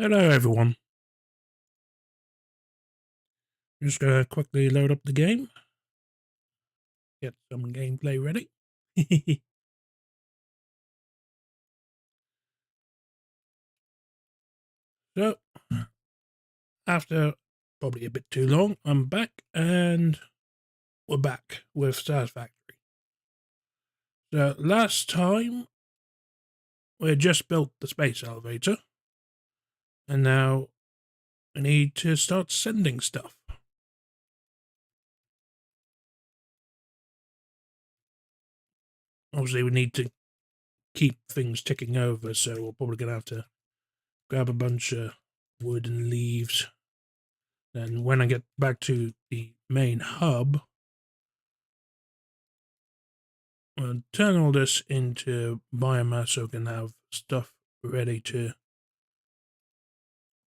Hello everyone. Just gonna quickly load up the game. Get some gameplay ready. So, after probably a bit too long, I'm back and we're back with Satisfactory. So, last time we had just built the space elevator and now we need to start sending stuff. Obviously, we need to keep things ticking over, so we're probably gonna have to grab a bunch of wood and leaves. And when I get back to the main hub, I'll turn all this into biomass so we can have stuff ready to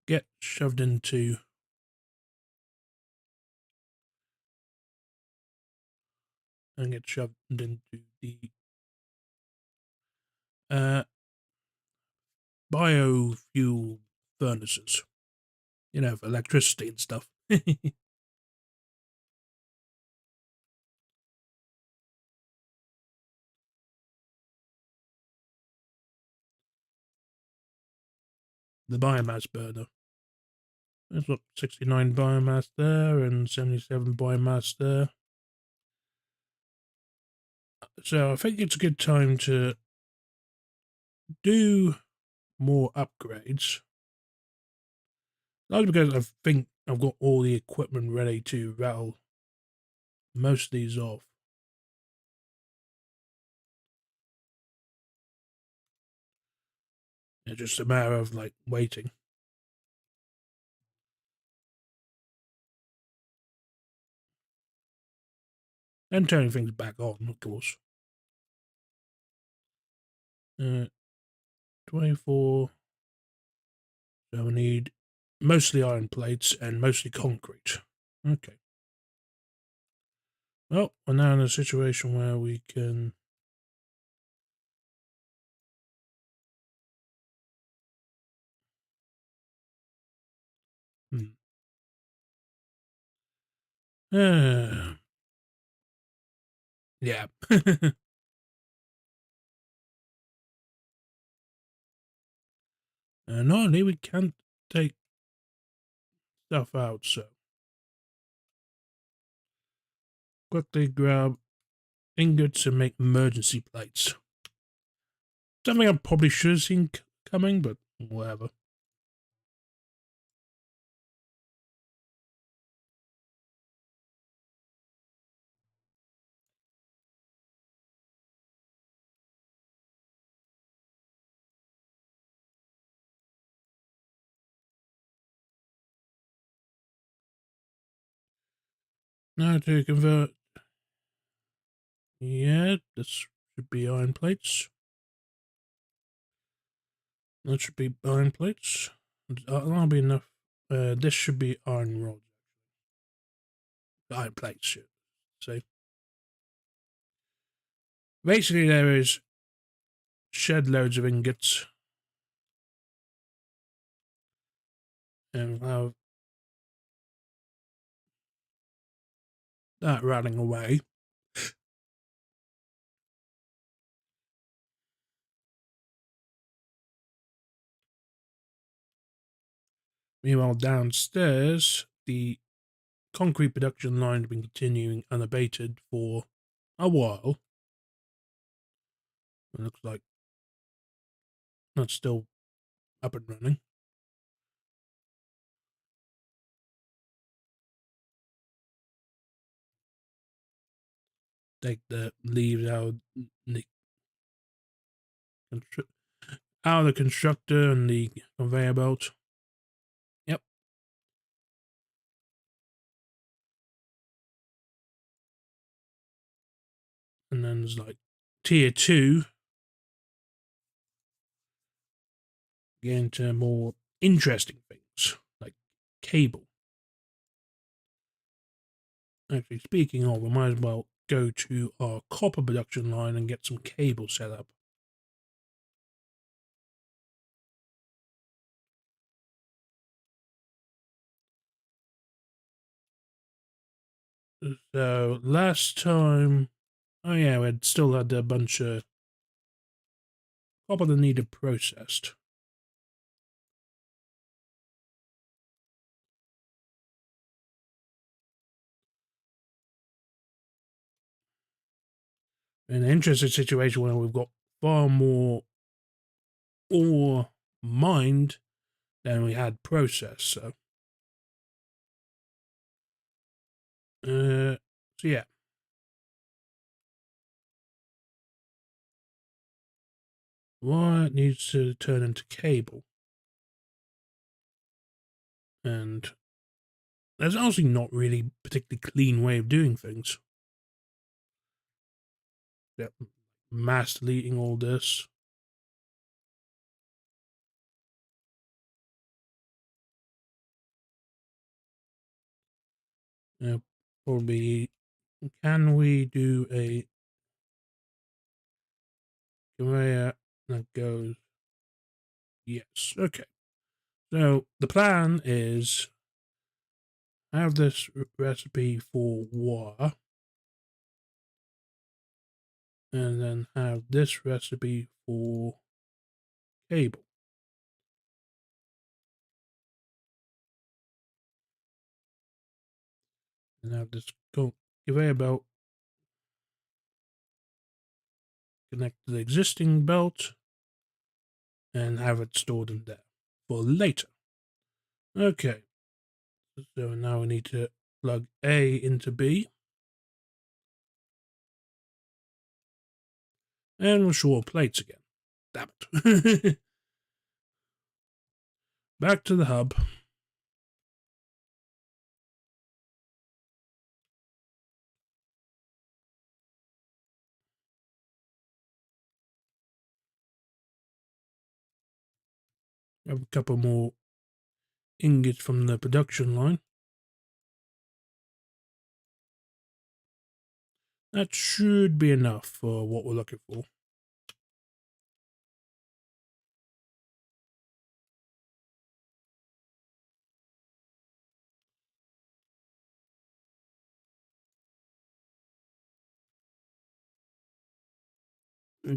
get shoved into the biofuel furnaces, for electricity and stuff. The biomass burner. There's what, 69 biomass there and 77 biomass there. So I think it's a good time to do more upgrades. Not because I think I've got all the equipment ready to rattle most of these off. It's just a matter of waiting. And turning things back on, of course. 24. So we need mostly iron plates and mostly concrete. Okay. Well, we're now in a situation where we can... yeah. Normally we can't take stuff out, so... Quickly grab ingots and make emergency plates. Something I probably should have seen coming, but whatever. Now to convert... Yeah, this should be iron plates. That should be iron plates. That'll be enough. This should be iron rods. Iron plates, should say. Basically, there is shed loads of ingots. And we'll have that running away. Meanwhile, downstairs, the concrete production line has been continuing unabated for a while. It looks like that's still up and running. Take the leaves out of the constructor and the conveyor belt. Yep. And then there's tier 2. Get into more interesting things like cable. Actually, speaking of, we might as well go to our copper production line and get some cable set up. So last time, oh yeah, we still had a bunch of copper that needed processed. An interesting situation where we've got far more ore mined than we had processed. So, so yeah. Wire needs to turn into cable. And there's honestly not really particularly clean way of doing things. Yep. Mass deleting all this. Probably, can we do a conveyor that goes, yes, okay. So the plan is have this recipe for wire and then have this recipe for cable. And have this conveyor belt connect to the existing belt and have it stored in there for later. Okay, so now we need to plug A into B. And we'll short plates again. Damn it. Back to the hub. Have a couple more ingots from the production line. That should be enough for what we're looking for.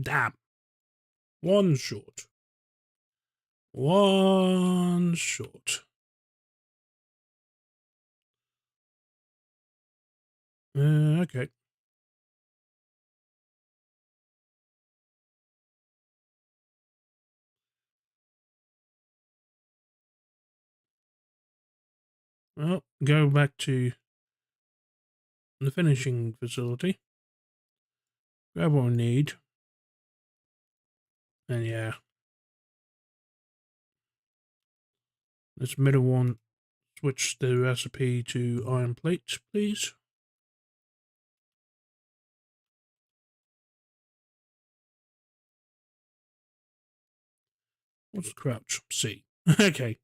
Damn. One short. One short. Okay. Well, go back to the finishing facility. Grab what we need. And yeah. This middle one, switch the recipe to iron plates, please. What's the crouch? C. Okay.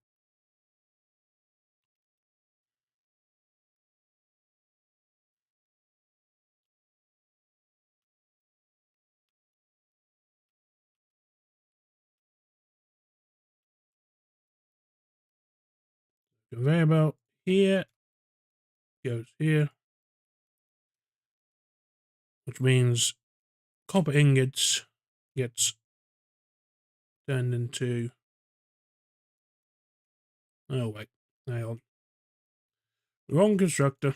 Conveyor belt here goes here, which means copper ingots gets turned into. Oh wait, hang on. Wrong constructor.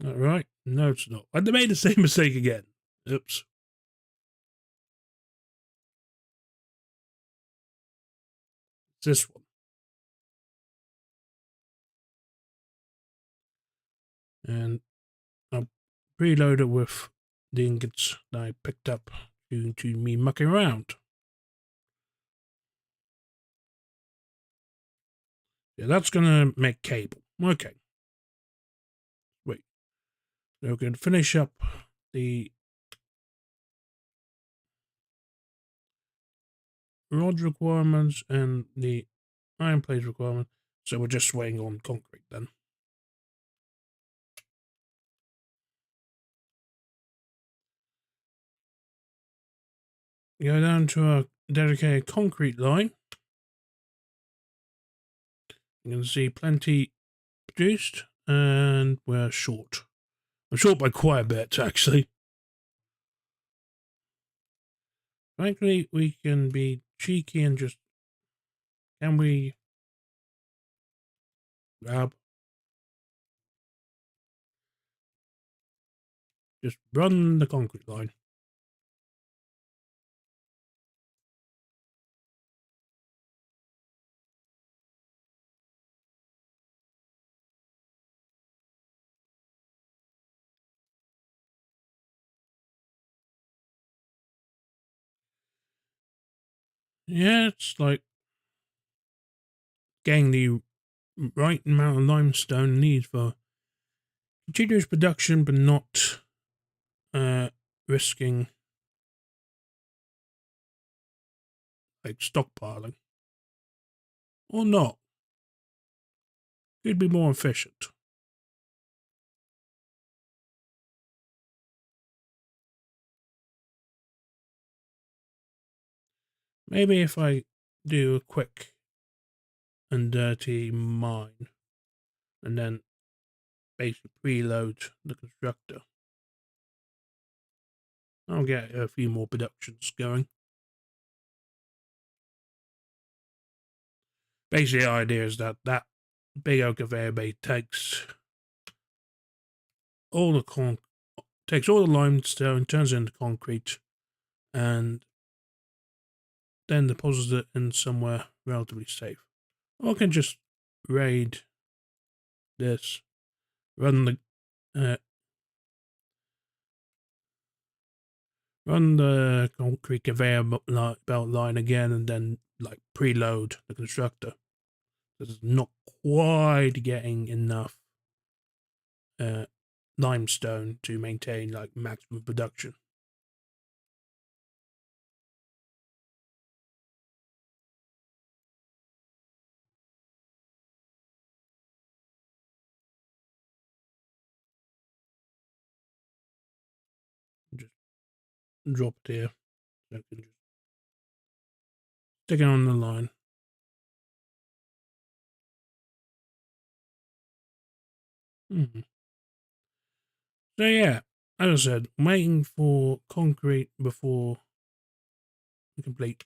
All right, no, it's not. I made the same mistake again. Oops. It's this one. And I'll preload it with the ingots that I picked up due to me mucking around. Yeah, that's gonna make cable. Okay. Wait. So we're going to finish up the rod requirements and the iron plate requirement. So we're just waiting on concrete then. Go down to our dedicated concrete line. You can see plenty produced, and we're short. I'm short by quite a bit, actually. Frankly, we can be cheeky and just... Can we grab... Just run the concrete line. Yeah, it's like getting the right amount of limestone needed for continuous production, but not risking like stockpiling. Or not. Could be more efficient. Maybe if I do a quick and dirty mine and then basically preload the constructor, I'll get a few more productions going. Basically, the idea is that big old conveyor belt takes all the limestone, turns it into concrete, and then deposits it in somewhere relatively safe. Or I can just raid this, run the concrete conveyor belt line again, and then like preload the constructor. It's not quite getting enough limestone to maintain like maximum production. Just drop it here, so I can just stick it on the line. So yeah, as I said, waiting for concrete before we complete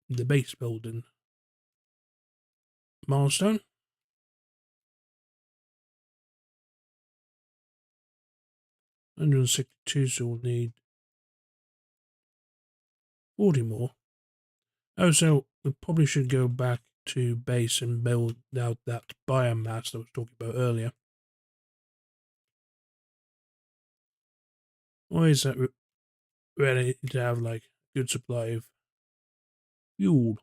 the base building milestone. 162, so we'll need 40 more. Oh, so we probably should go back to base and build out that biomass that I was talking about earlier. Always ready to have like a good supply of fuel.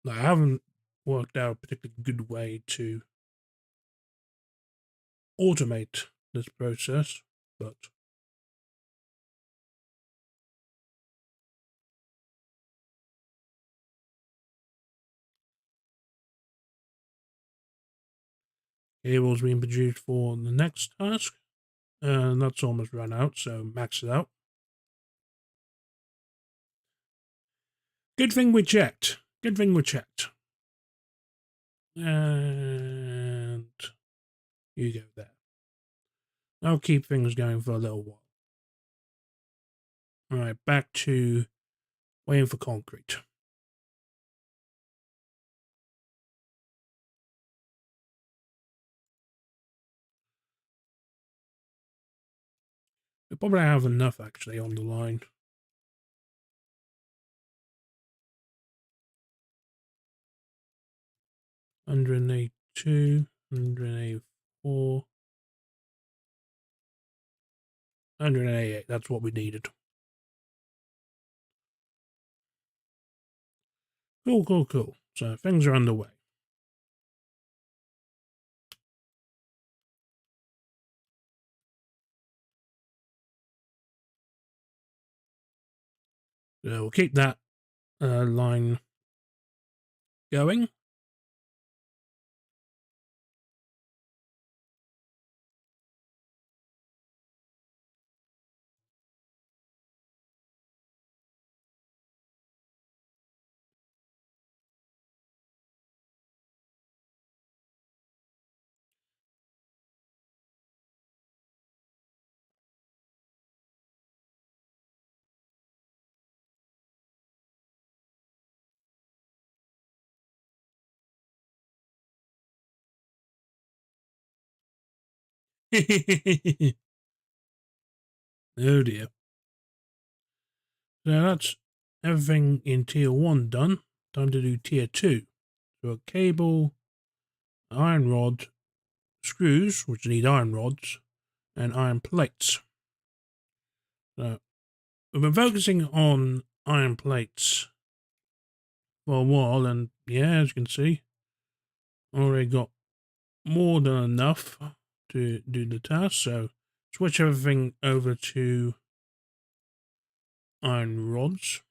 I haven't worked out a particularly good way to automate this process, but cable's being produced for the next task, and that's almost run out, so max it out. Good thing we checked. And you go there. I'll keep things going for a little while. Alright, back to waiting for concrete. We probably have enough actually on the line. $182, $184, $188. That's what we needed. Cool. So things are underway. So we'll keep that line going. Oh dear. So that's everything in tier 1 done. Time to do tier 2. So a cable, iron rod, screws, which need iron rods, and iron plates. So we've been focusing on iron plates for a while, and yeah, as you can see, already got more than enough to do the task. So switch everything over to iron rods.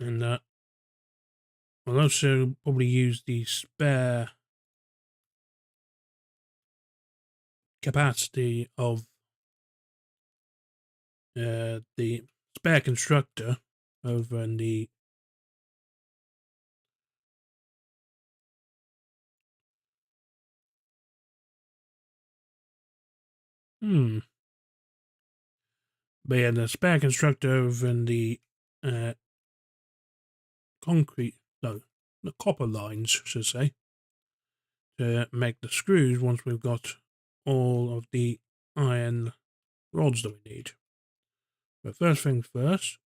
And I'll also probably use the spare capacity of the spare constructor over in the but yeah, the spare constructor over in the concrete, no, the copper lines, I should say, to make the screws once we've got all of the iron rods that we need. But first things first,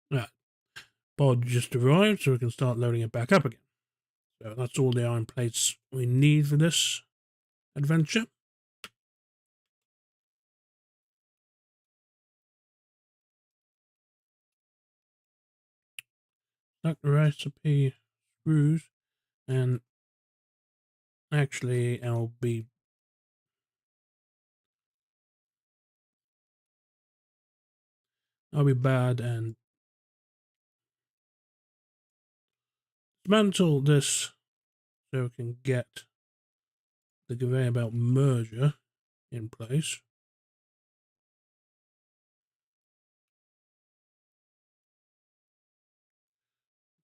that pod just arrived, so we can start loading it back up again. So that's all the iron plates we need for this adventure. Select the recipe screws, and actually I'll be bad and dismantle this so we can get the conveyor belt merger in place.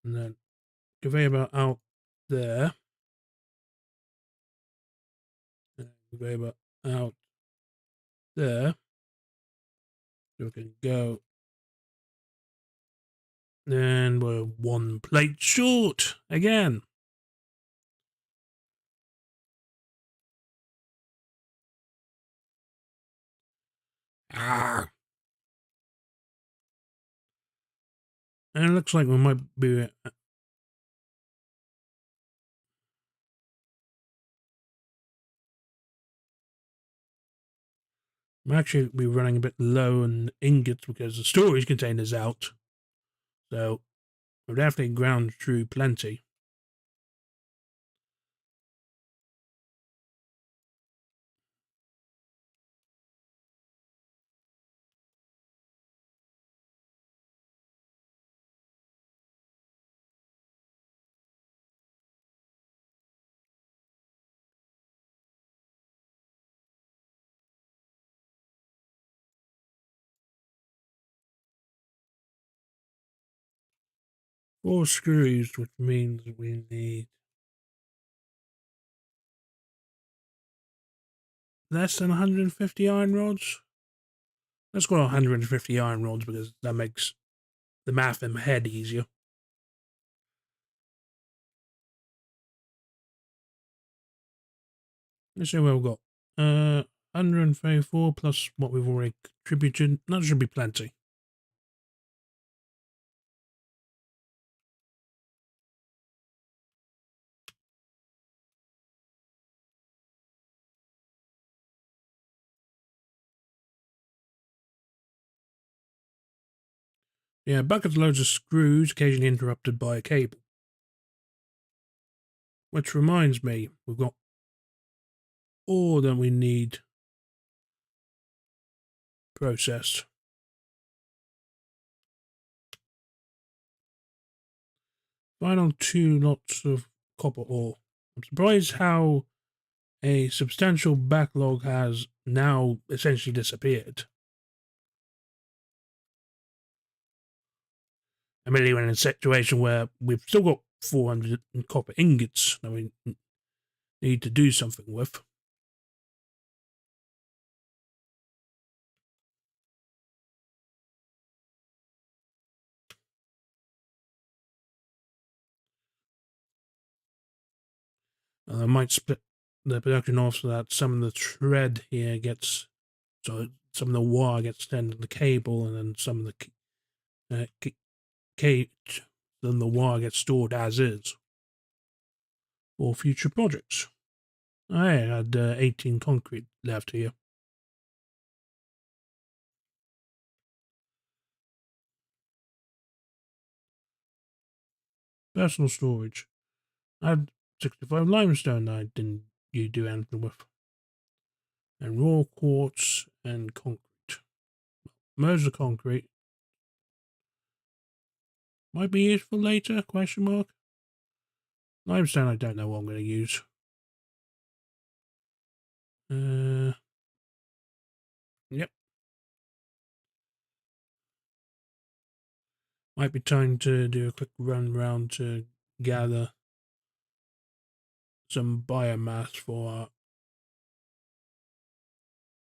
And then conveyor belt out there. And conveyor belt out there. So we can go. And we're one plate short again. Ah. And it looks like we might be I'm actually be running a bit low on ingots because the storage container's out. So we've definitely ground through plenty. Four screws, which means we need less than 150 iron rods. Let's go 150 iron rods because that makes the math in my head easier. Let's see what we've got. 134 plus what we've already contributed. That should be plenty. Yeah, buckets loads of screws, occasionally interrupted by a cable. Which reminds me, we've got all that we need processed. Final 2 lots of copper ore. I'm surprised how a substantial backlog has now essentially disappeared. I'm really in a situation where we've still got 400 copper ingots that we need to do something with. I might split the production off so that some of the thread here gets, so some of the wire gets sent to the cable, and then some of the then the wire gets stored as is for future projects. I had 18 concrete left here. Personal storage. I had 65 limestone that I didn't do anything with. And raw quartz and concrete. Most of the concrete might be useful later, question mark. Limestone I don't know what I'm going to use. Yep. Might be time to do a quick run round to gather some biomass for our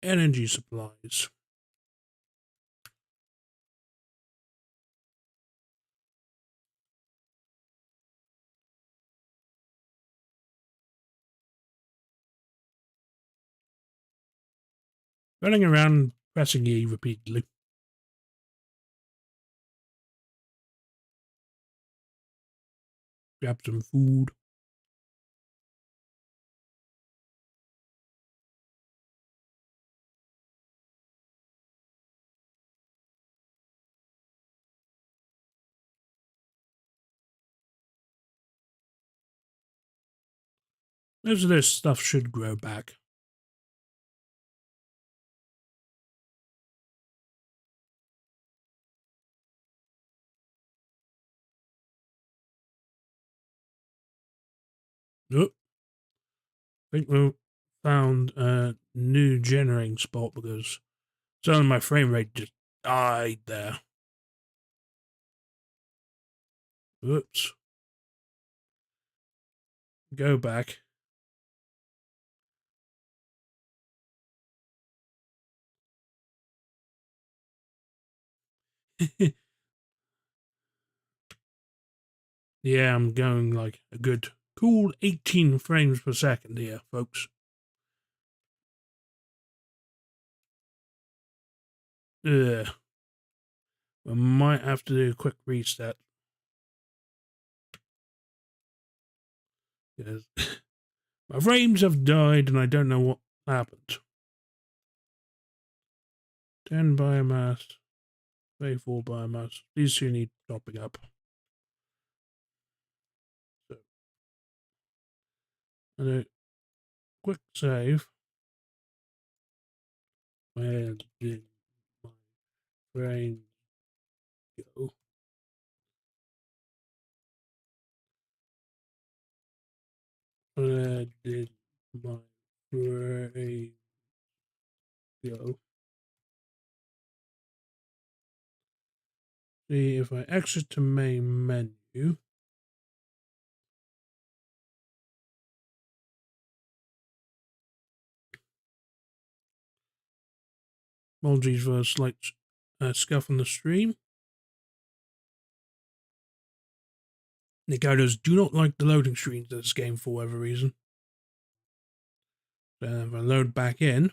energy supplies. Running around pressing E repeatedly. Grab some food. Most of this stuff should grow back. Oh, I think we found a new generating spot because suddenly my frame rate just died there. Oops. Go back. Yeah, I'm going like a good cool 18 frames per second here, folks. Ugh. I might have to do a quick reset. Because my frames have died and I don't know what happened. 10 biomass, 34 biomass. These two need topping up. So, I'll do a quick save. Where did my frame go? Where did my frame go? See if I exit to main menu. Apologies for a slight scuff on the stream. Nicolas do not like the loading screens of this game for whatever reason. So if I load back in,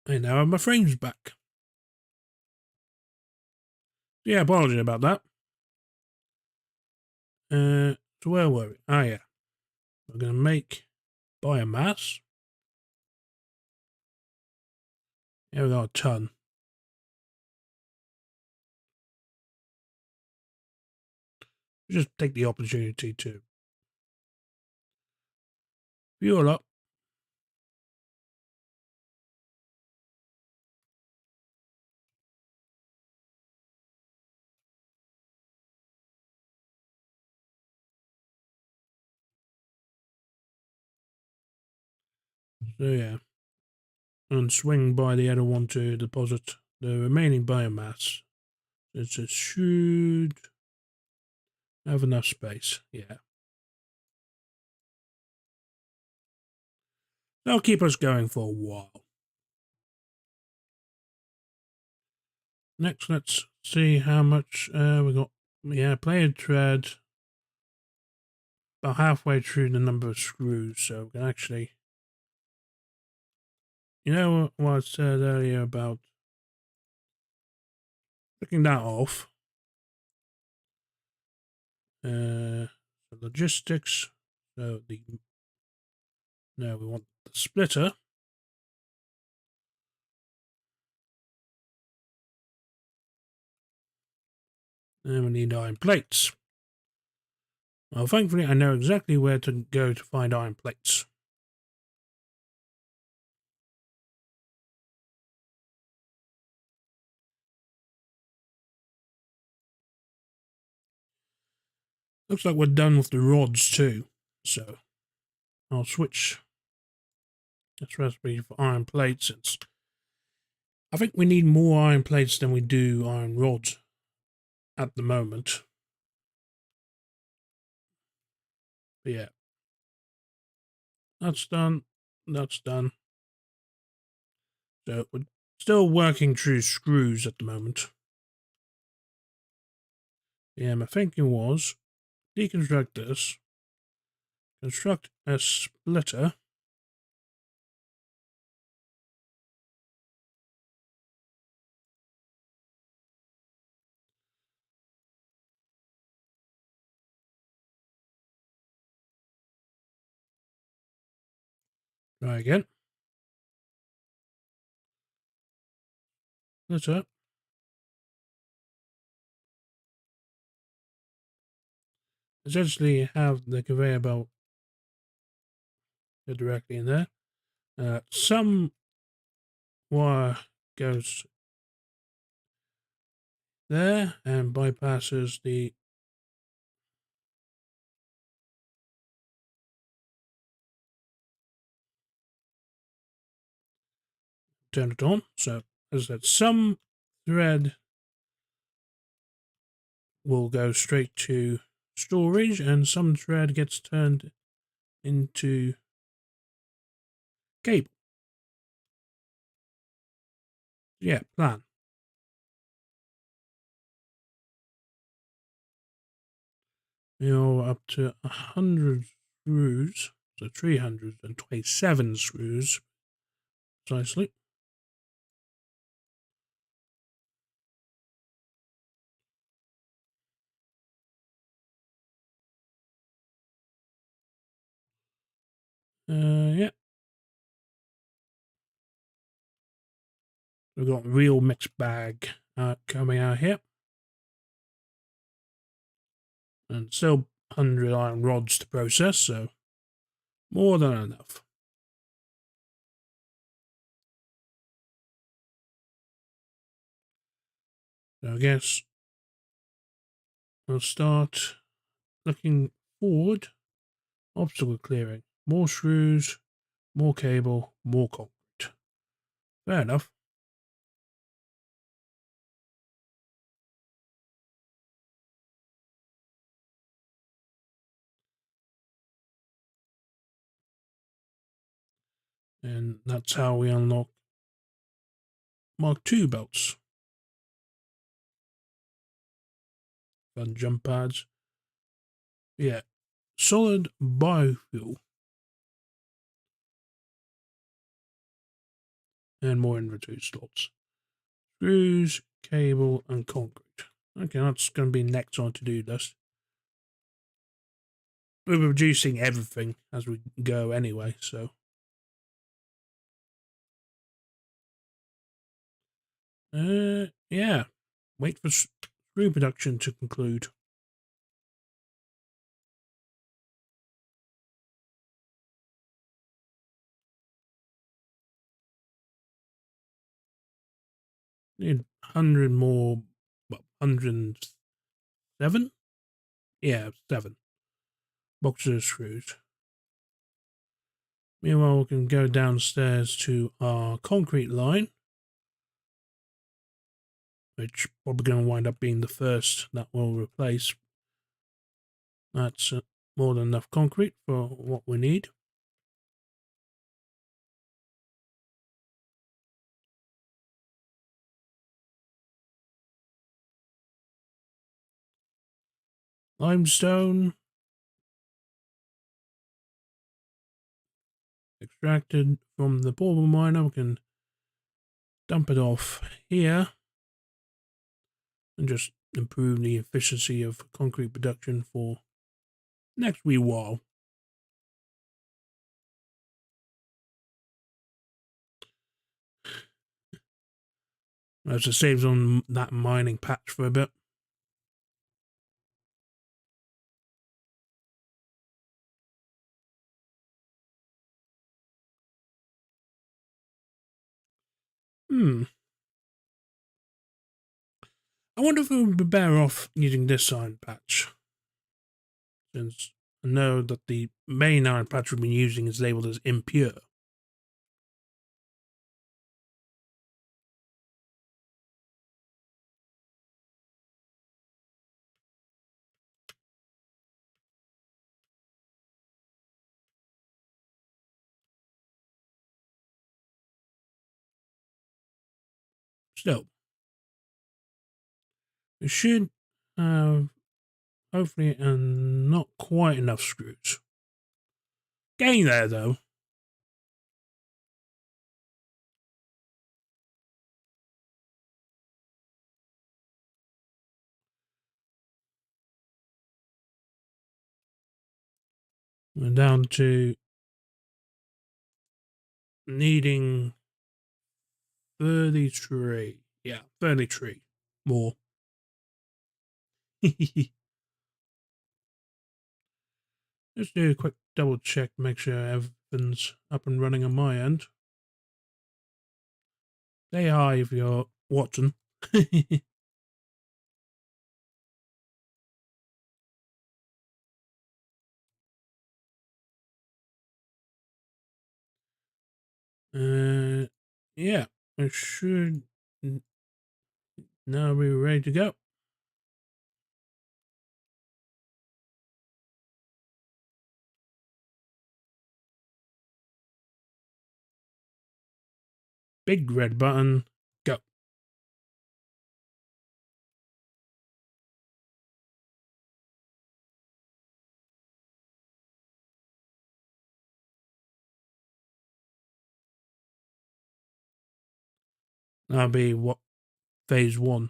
I now have my frames back. Yeah, apologies about that. So where were we? Ah, yeah. We're going to make biomass. Yeah, we got a ton. Just take the opportunity to fuel up. So yeah, and swing by the other one to deposit the remaining biomass. It should have enough space. Yeah. That'll keep us going for a while. Next, let's see how much we got. Yeah, player thread. about halfway through the number of screws, so we can actually, you know what I said earlier about taking that off. Logistics. So no, we want the splitter. And we need iron plates. Well, thankfully, I know exactly where to go to find iron plates. Looks like we're done with the rods too. So I'll switch this recipe for iron plates. I think we need more iron plates than we do iron rods at the moment. But yeah, that's done. That's done. So we're still working through screws at the moment. Yeah, my thinking was deconstruct this, construct a splitter. Try again. Splitter. Essentially have the conveyor belt go directly in there. Some wire goes there and bypasses the turn it on. So as I said, some thread will go straight to storage and some thread gets turned into cable. Yeah, plan. You're up to 100 screws, so 327 screws precisely. Yeah. We've got real mixed bag coming out here. And still 100 iron rods to process, so more than enough. So I guess we'll start looking forward. Obstacle clearing. More screws, more cable, more concrete. Fair enough. And that's how we unlock Mark II belts. Fun jump pads. Yeah. Solid biofuel. And more inventory slots. Screws, cable, and concrete. Okay, that's going to be next on to-do list. We're reducing everything as we go anyway, so. Yeah. Wait for screw production to conclude. Need 100 more, 107? Yeah, 7 boxes of screws. Meanwhile, we can go downstairs to our concrete line, which probably going to wind up being the first that we'll replace. That's more than enough concrete for what we need. Limestone. extracted from the portable miner. We can dump it off here and just improve the efficiency of concrete production for next wee while. As it saves on that mining patch for a bit. I wonder if we would be better off using this iron patch, since I know that the main iron patch we've been using is labeled as impure. Still, we should have hopefully not quite enough screws. Getting there though. We're down to needing 33. Yeah, 33 more. Let's do a quick double check, make sure everything's up and running on my end. Say hi if you're watching. Yeah, it should now be ready to go. Big red button, go. That'll be what phase 1.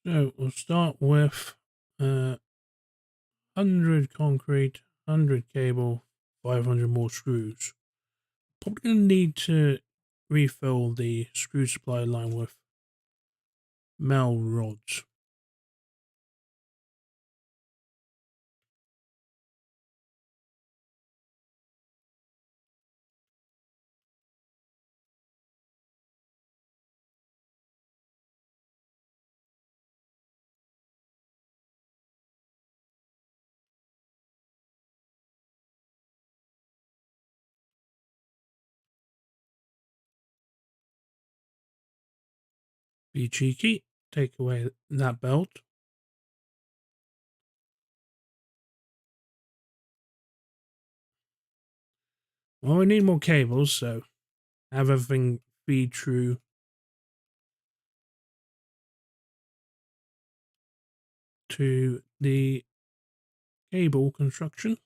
So we'll start with 100 concrete, 100 cable, 500 more screws. Probably going to need to refill the screw supply line with metal rods. Be cheeky, take away that belt. Well, we need more cables, so have everything feed through to the cable construction.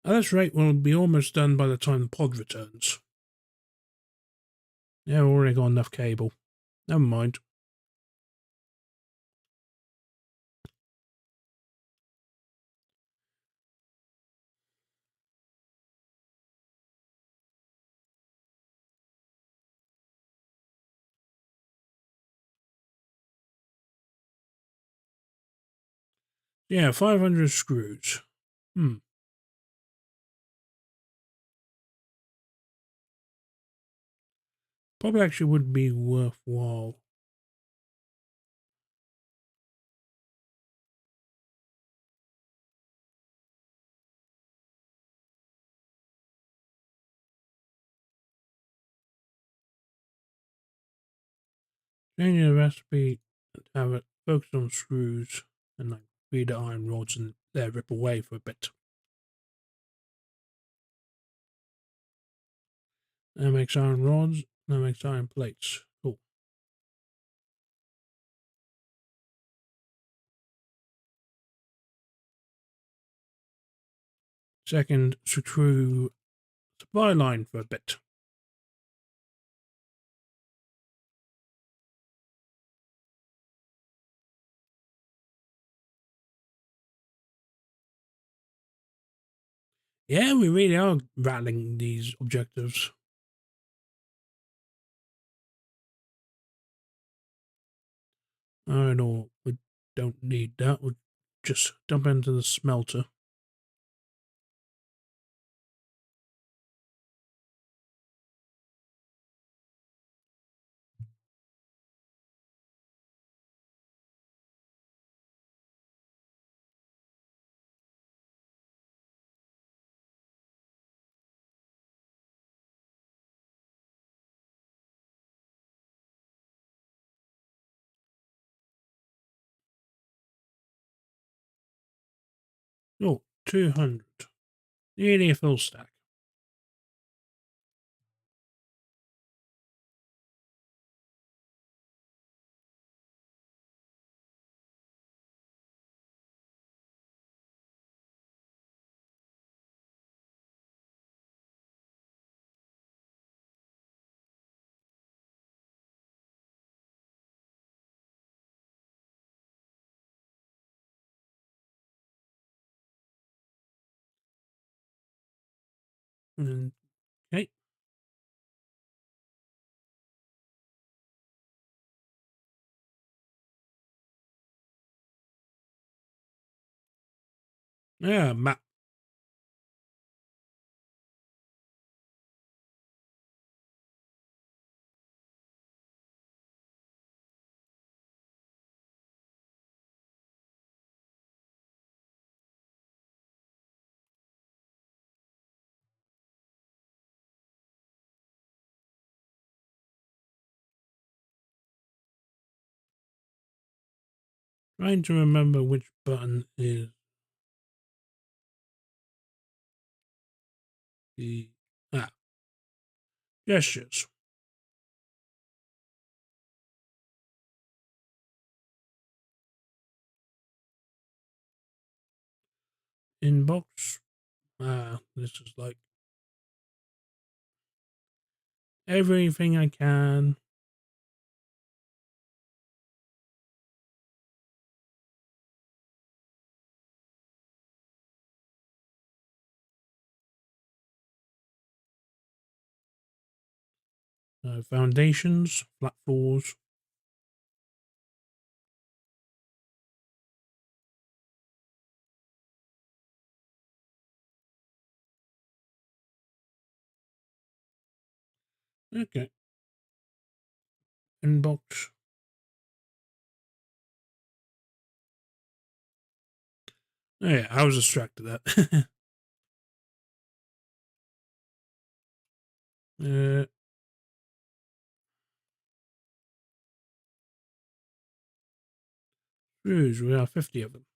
At this rate, we'll be almost done by the time the pod returns. Yeah, we've already got enough cable. Never mind. Yeah, 500 screws. Probably actually would be worthwhile. Changing the recipe and have it focus on screws and like feed the iron rods and let it rip away for a bit. That makes iron rods, that makes iron plates. Cool. Second, screw supply line for a bit. Yeah, we really are rattling these objectives. Iron ore, we don't need that. We'll just dump into the smelter. Oh, 200. Nearly a full stack. Okay. Yeah, map. Trying to remember which button is the gestures. Inbox. This is like everything I can. Foundations, flat floors. Okay. Inbox. Oh, yeah, I was distracted that. Screws, we have 50 of them.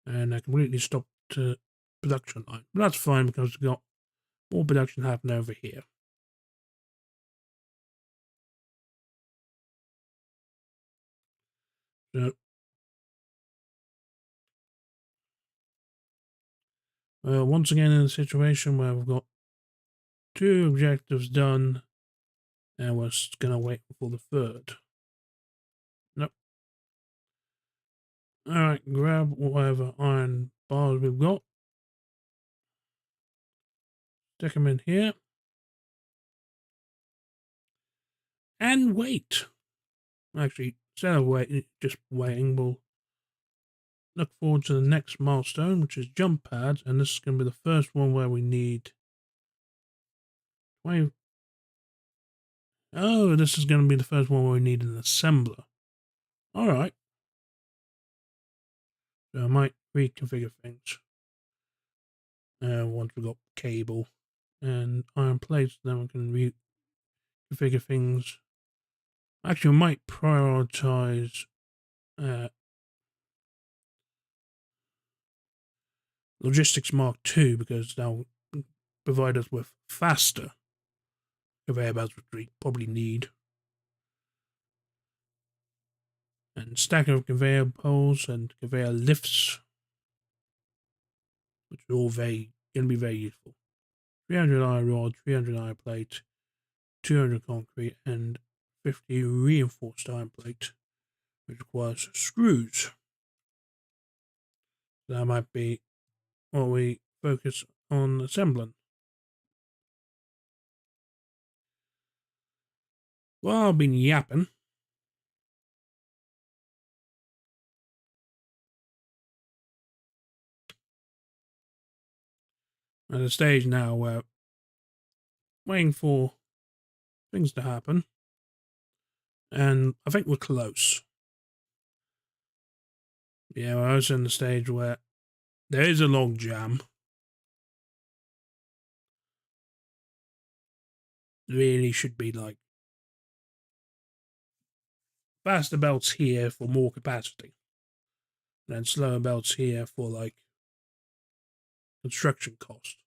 And I completely stopped production line. But that's fine because we've got more production happening over here. So, once again in a situation where we've got 2 objectives done and we're going to wait for the third. Nope. Alright, grab whatever iron bars we've got. Stick them in here. And wait. Actually, instead of waiting, just waiting, we'll look forward to the next milestone, which is jump pads. And this is going to be the first one where we need 20 Oh, this is going to be the first one where we need an assembler. Alright. So I might reconfigure things. Once we've got cable and iron plates, then we can reconfigure things. Actually, we might prioritize Logistics Mark II because they'll provide us with faster conveyor belts, which we probably need. And stacking of conveyor poles and conveyor lifts, which are all going to be very useful. 300 iron rod, 300 iron plate, 200 concrete, and 50 reinforced iron plate, which requires screws. That might be what we focus on assembling. Well, I've been yapping. At a stage now where waiting for things to happen, and I think we're close. Yeah, I was in the stage where there is a log jam. Really should be like faster belts here for more capacity, and then slower belts here for like construction cost.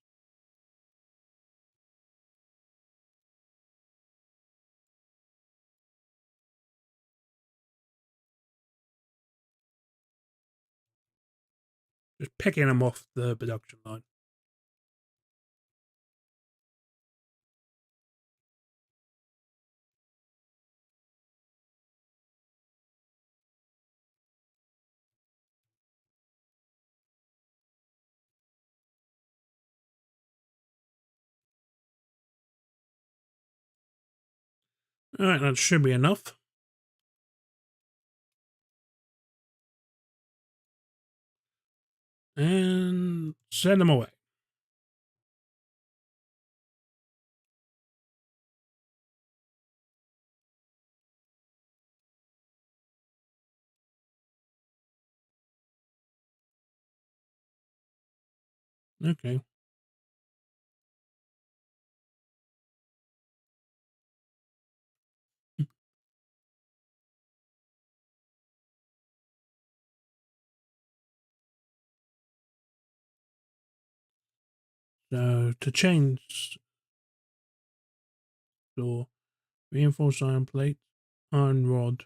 Just picking them off the production line. Alright, that should be enough. And send them away. Okay. So to change door, reinforced iron plate, iron rod,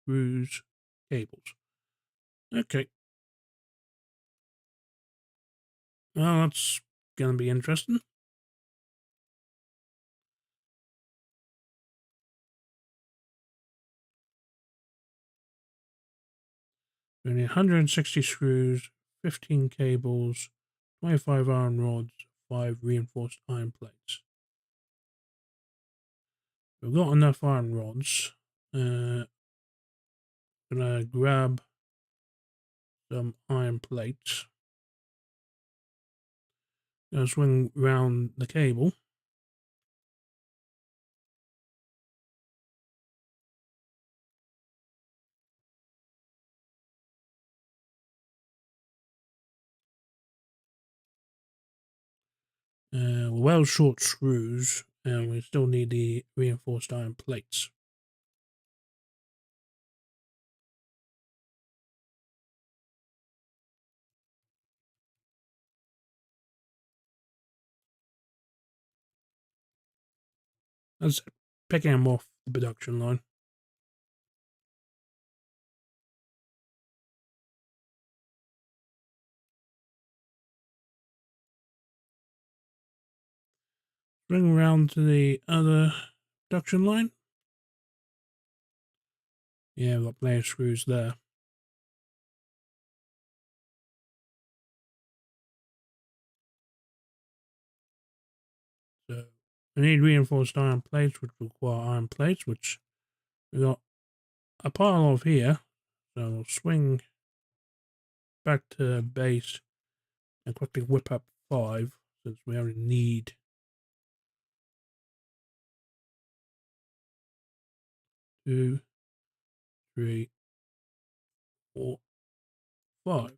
screws, cables. Okay. Well, that's going to be interesting. We need 160 screws, 15 cables, 25 iron rods, 5 reinforced iron plates. We've got enough iron rods. Gonna grab some iron plates. Gonna swing round the cable. We're well short screws, and we still need the reinforced iron plates. That's picking them off the production line. Swing around to the other production line. Yeah, we've got plenty of screws there. So we need reinforced iron plates, which require iron plates, which we got a pile of here. So we'll swing back to base and quickly whip up 5, since we only need 2, 3, 4, 5.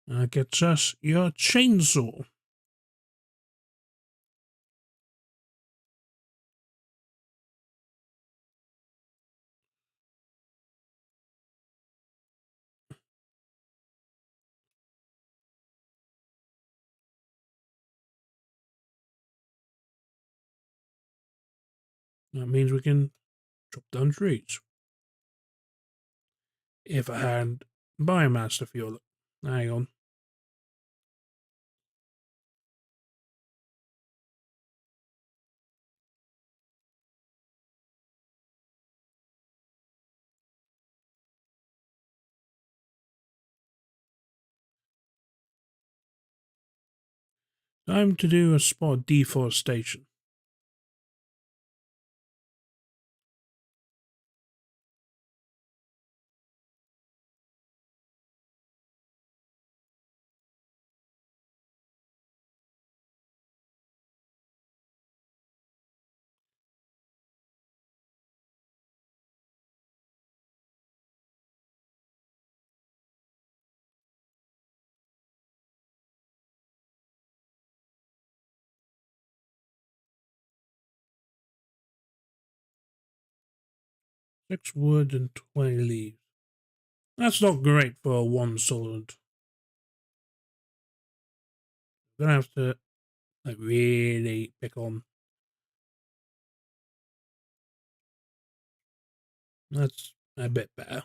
That gets us your chainsaw. That means we can chop down trees. If I had biomass to fuel it. Hang on. Time to do a spot deforestation. Six wood and 20 leaves. That's not great for one solid. I'm gonna have to really pick on. That's a bit better.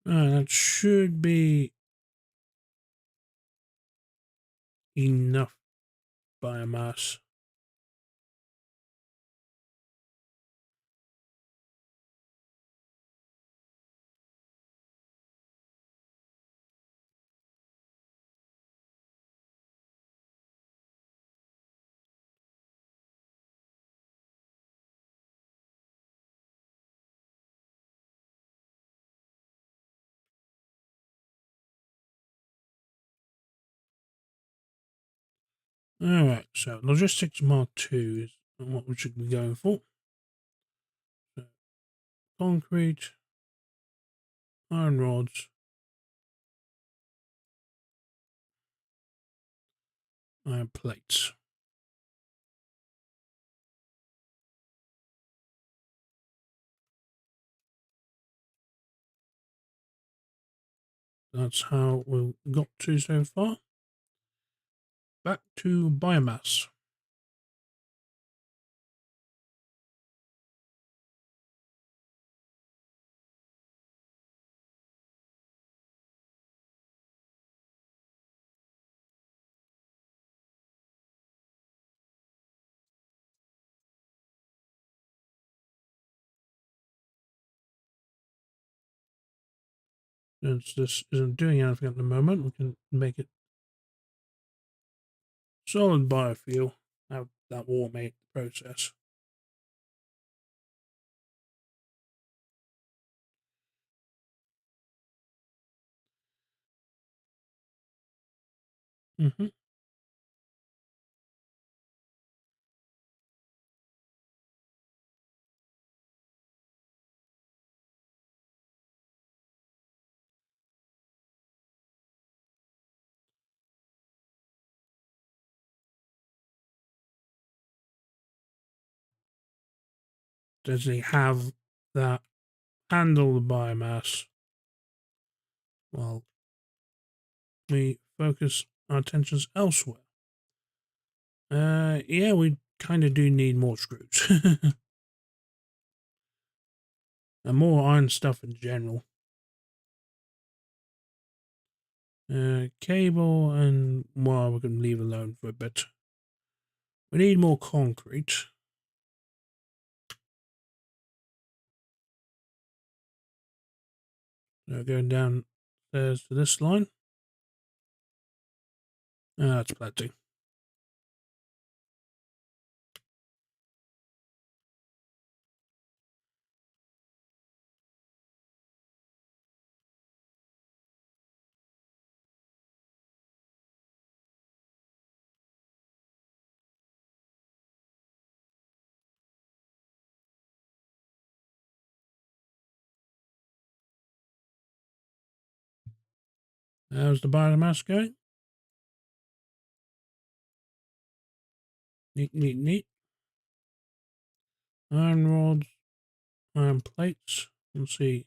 That should be enough biomass. Alright, so logistics mark 2 is what we should be going for. So, concrete, iron rods, iron plates. That's how we got to so far. Back to biomass. Since this isn't doing anything at the moment, we can make it solid biofuel. That will automate the process. Mm-hmm. Does he have that handle the biomass while we focus our attentions elsewhere? Yeah, we kind of do need more screws. And more iron stuff in general. Cable, and well, we're going to leave alone for a bit. We need more concrete. So going downstairs to this line. That's plenty. How's the biomass going? Neat, neat, neat. Iron rods, iron plates. Let's see.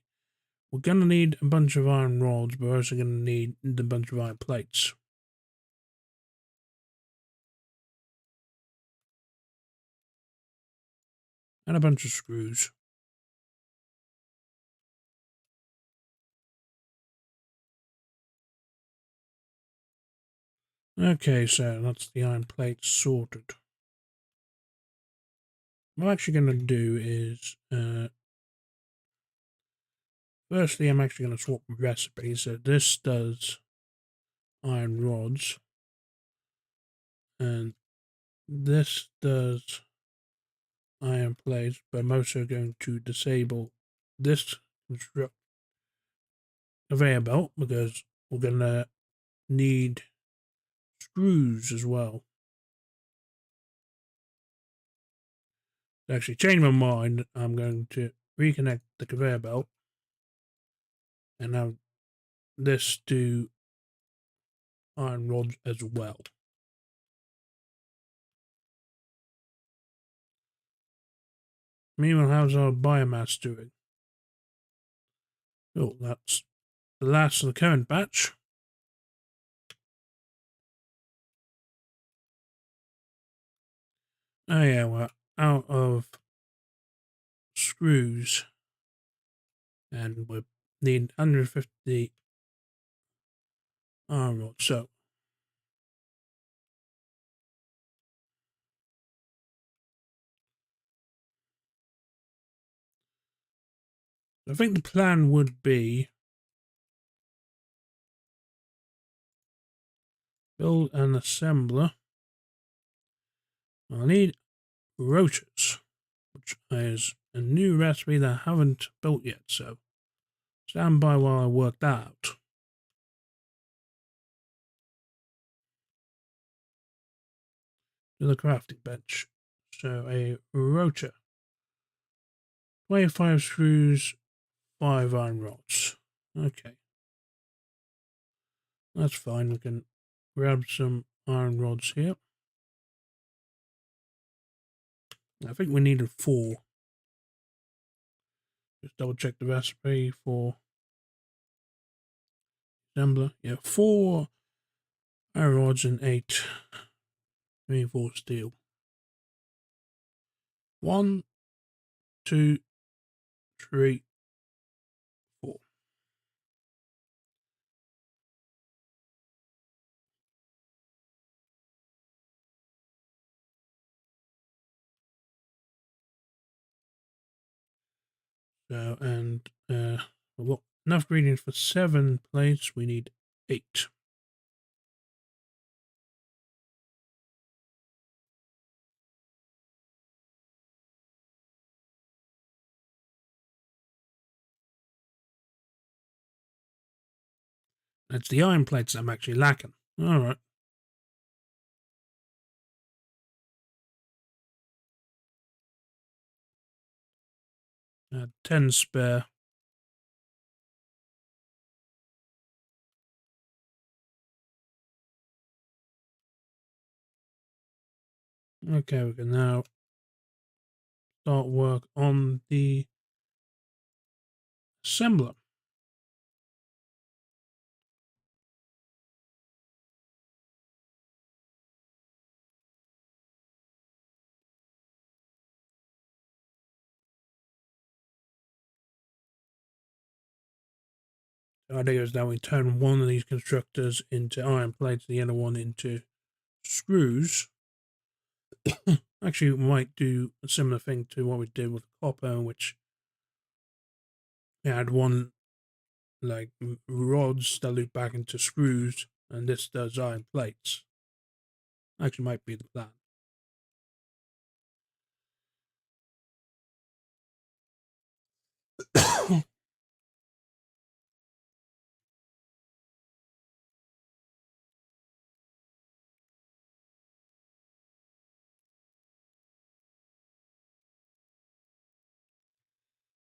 We're going to need a bunch of iron rods, but we're also going to need a bunch of iron plates. And a bunch of screws. Okay, so that's the iron plates sorted. What I'm actually going to do is, firstly, I'm actually going to swap recipes. So this does iron rods, and this does iron plates, but I'm also going to disable this conveyor belt because we're going to need screws as well. To actually change my mind, I'm going to reconnect the conveyor belt and have this do iron rods as well. Meanwhile, how's our biomass doing? Oh, that's the last of the current batch. Oh yeah, we're out of screws and we need 150 iron rods. So I think the plan would be build an assembler. I'll need rotors, which is a new recipe that I haven't built yet, so stand by while I work that out. To the crafting bench. So a rotor, 25 screws, 5 iron rods. Okay. That's fine, we can grab some iron rods here. I think we needed 4. Just double check the recipe for assembler. Yeah, 4 iron rods and 8 reinforced steel. 1, 2, 3, 4. So, and we've got enough ingredients for 7 plates. We need 8. It's the iron plates I'm actually lacking. All right. 10 spare. Okay, we can now start work on the assembler. The idea is that we turn one of these constructors into iron plates, the other one into screws. Actually, we might do a similar thing to what we did with copper, which we had one like rods that loop back into screws, and this does iron plates. Actually, might be the plan.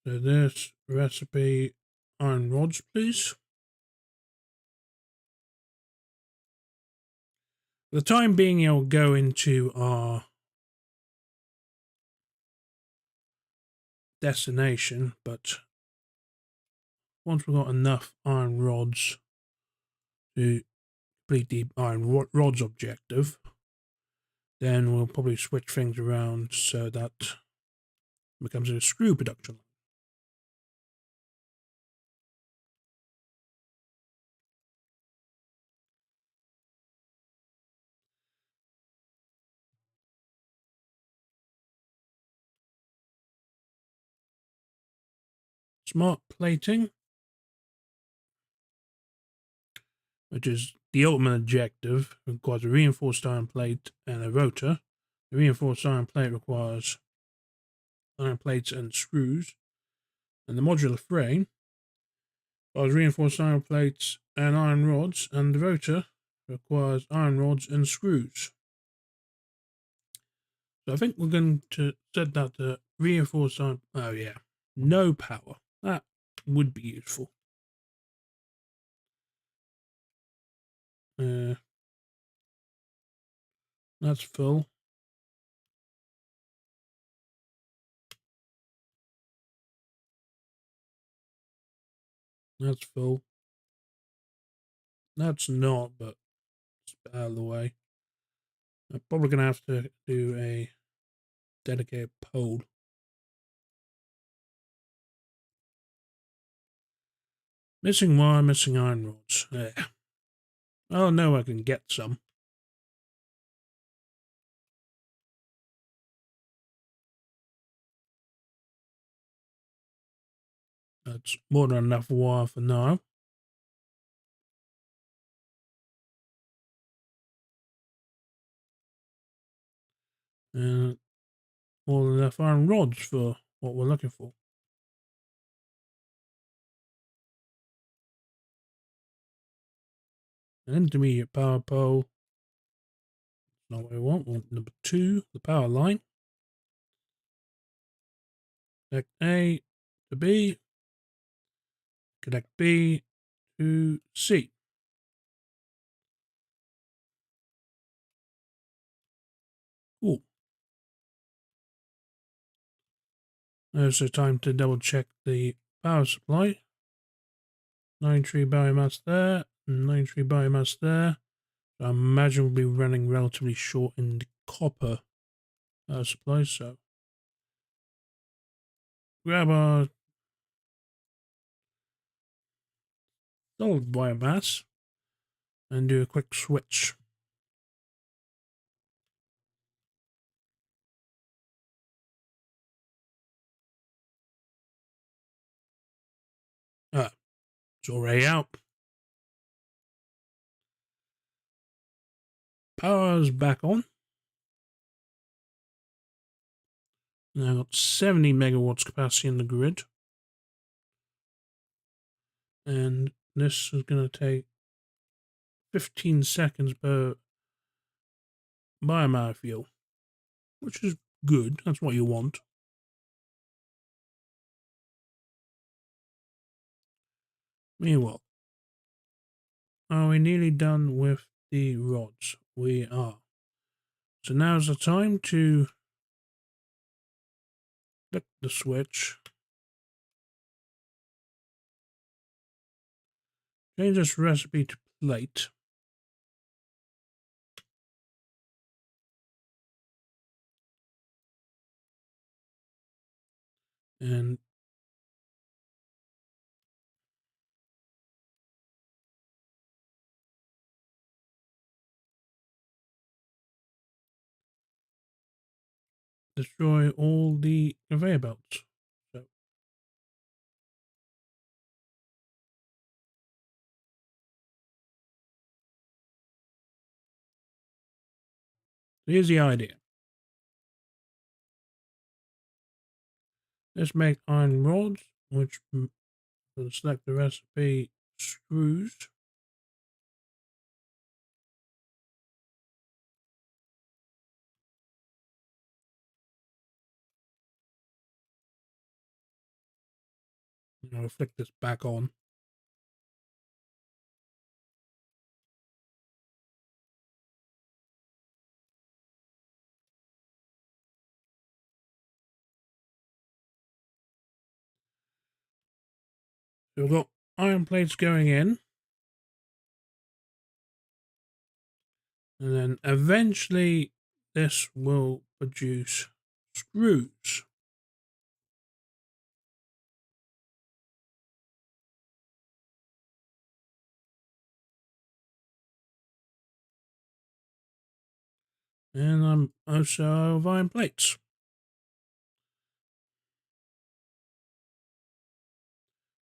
So this recipe, iron rods, please. For the time being, it'll go into our destination, but once we've got enough iron rods to complete the iron rods objective, then we'll probably switch things around so that it becomes a screw production. Smart plating, which is the ultimate objective, requires a reinforced iron plate and a rotor. The reinforced iron plate requires iron plates and screws, and the modular frame requires reinforced iron plates and iron rods, and the rotor requires iron rods and screws. So I think we're going to set that to reinforced iron. Oh yeah, no power. That would be useful. That's full. That's full. That's not, but it's out of the way. I'm probably going to have to do a dedicated pole. Missing wire, missing iron rods. Yeah. Oh no, I can get some. That's more than enough wire for now. And more than enough iron rods for what we're looking for. An intermediate power pole. Not what we want. We want number 2, the power line. Connect A to B. Connect B to C. Cool. There's the time to double check the power supply. 93 biomass there, 93 biomass there. So I imagine we'll be running relatively short in the copper power supply, so grab our solid biomass and do a quick switch. Ah, it's already out. Power's back on. Now I've got 70 megawatts capacity in the grid. And this is going to take 15 seconds per biomass fuel, which is good. That's what you want. Meanwhile, are we nearly done with the rods? We are. So now's the time to flick the switch. Change this recipe to plate. And destroy all the conveyor belts. So here's the idea. Let's make iron rods, which will select the recipe screws. I'll flick this back on. So we've got iron plates going in. And then eventually this will produce screws. And I'm also of iron plates.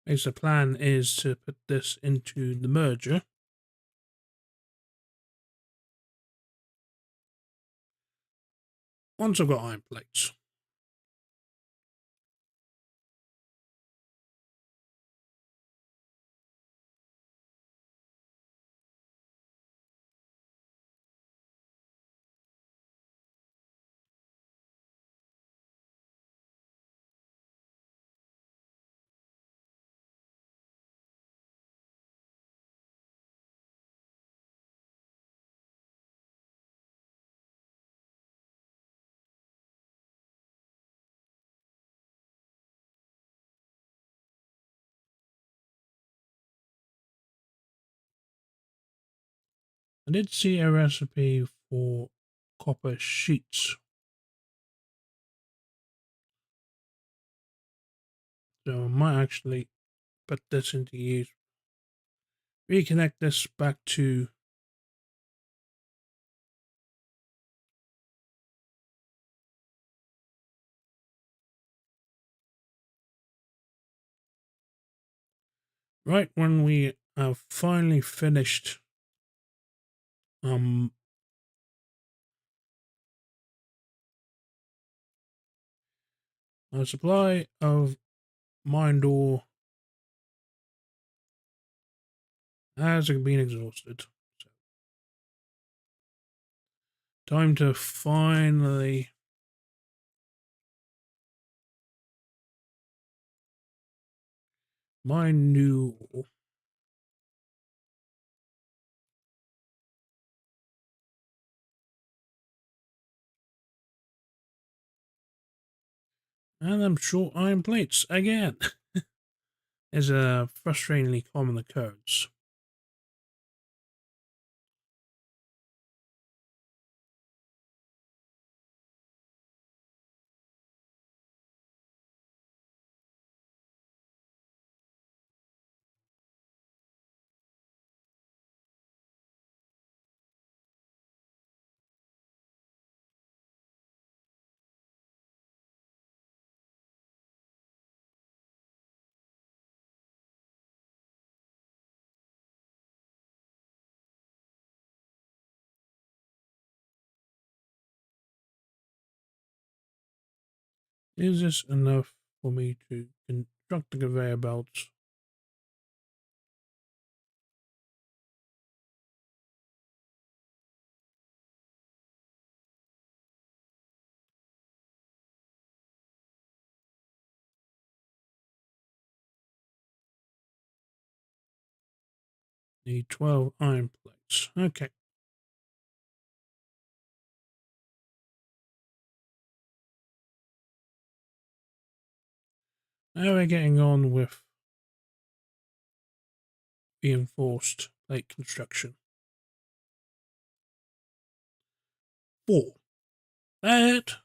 The plan is to put this into the merger. Once I've got iron plates. I did see a recipe for copper sheets. So I might actually put this into use. Reconnect this back to right when we have finally finished our supply of mine ore has been exhausted. So time to finally mine new ore. And I'm short iron plates again. Is a frustratingly common occurrence. Is this enough for me to construct the conveyor belts? Need 12 iron plates. Okay. How are we getting on with reinforced plate construction? 4. That.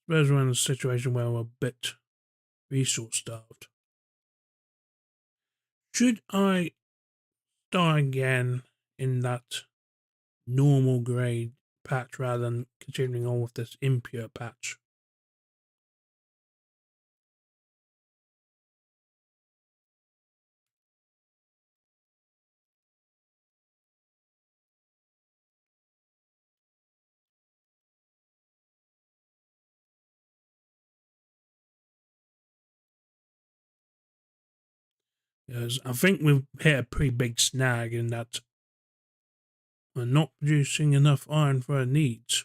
Suppose we're in a situation where we're a bit resource starved. Should I start again in that normal grade patch rather than continuing on with this impure patch. Because I think we've hit a pretty big snag in that we're not producing enough iron for our needs.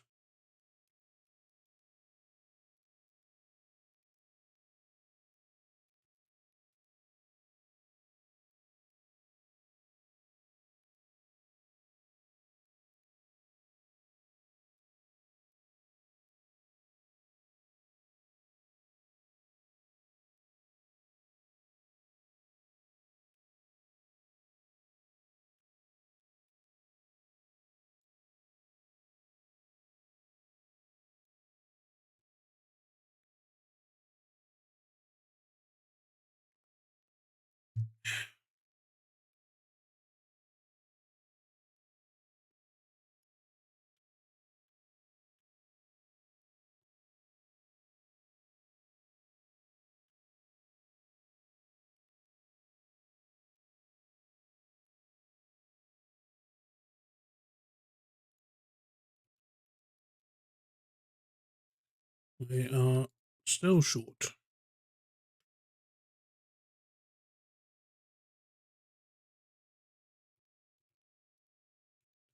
We are still short.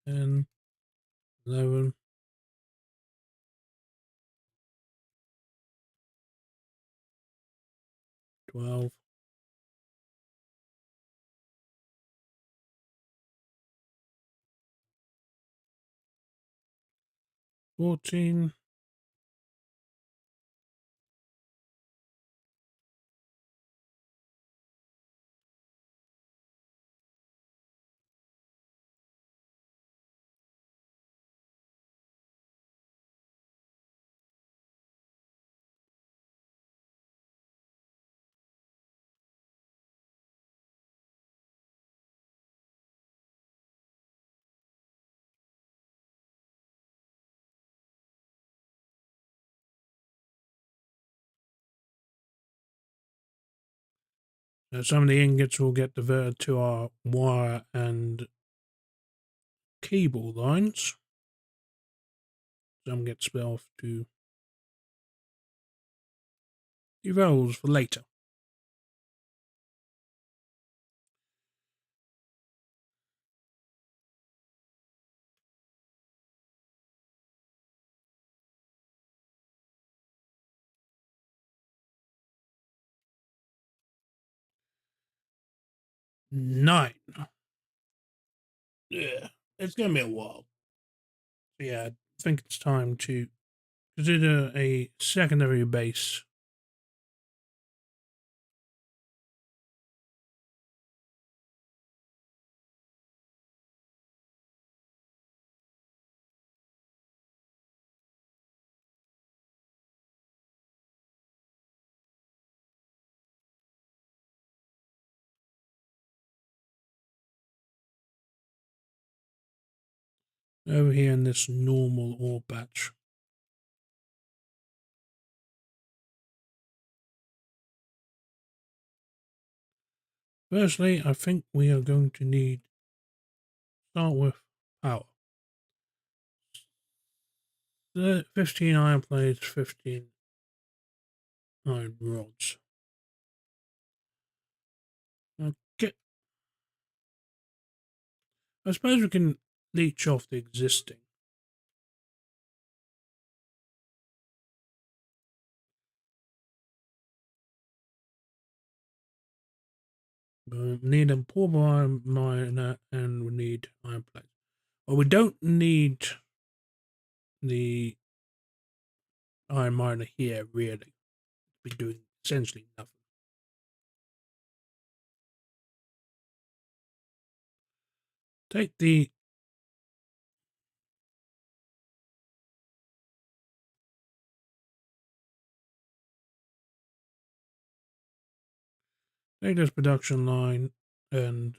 10, 11, 12, 14, some of the ingots will get diverted to our wire and cable lines. Some get split off to the rails for later. Nine. Yeah, it's going to be a while. So yeah, I think it's time to consider a secondary base. Over here in this normal ore patch. Firstly, I think we are going to need start with power. 15 iron plates, 15 iron rods. Okay. I suppose we can leech off the existing. We need a portable iron miner and we need iron plates. Well, we don't need the iron miner here, really. We're doing essentially nothing. Take the take this production line and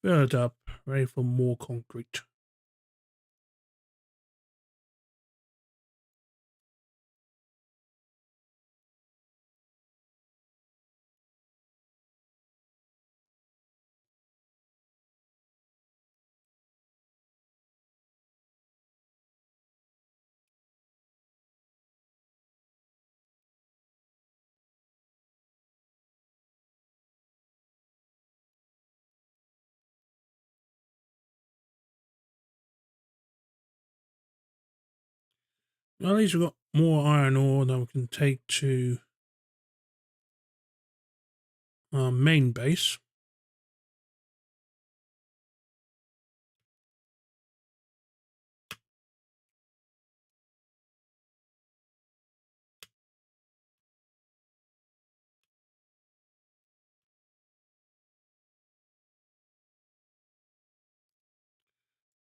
Fill it up, ready for more concrete. Well, at least we've got more iron ore that we can take to our main base.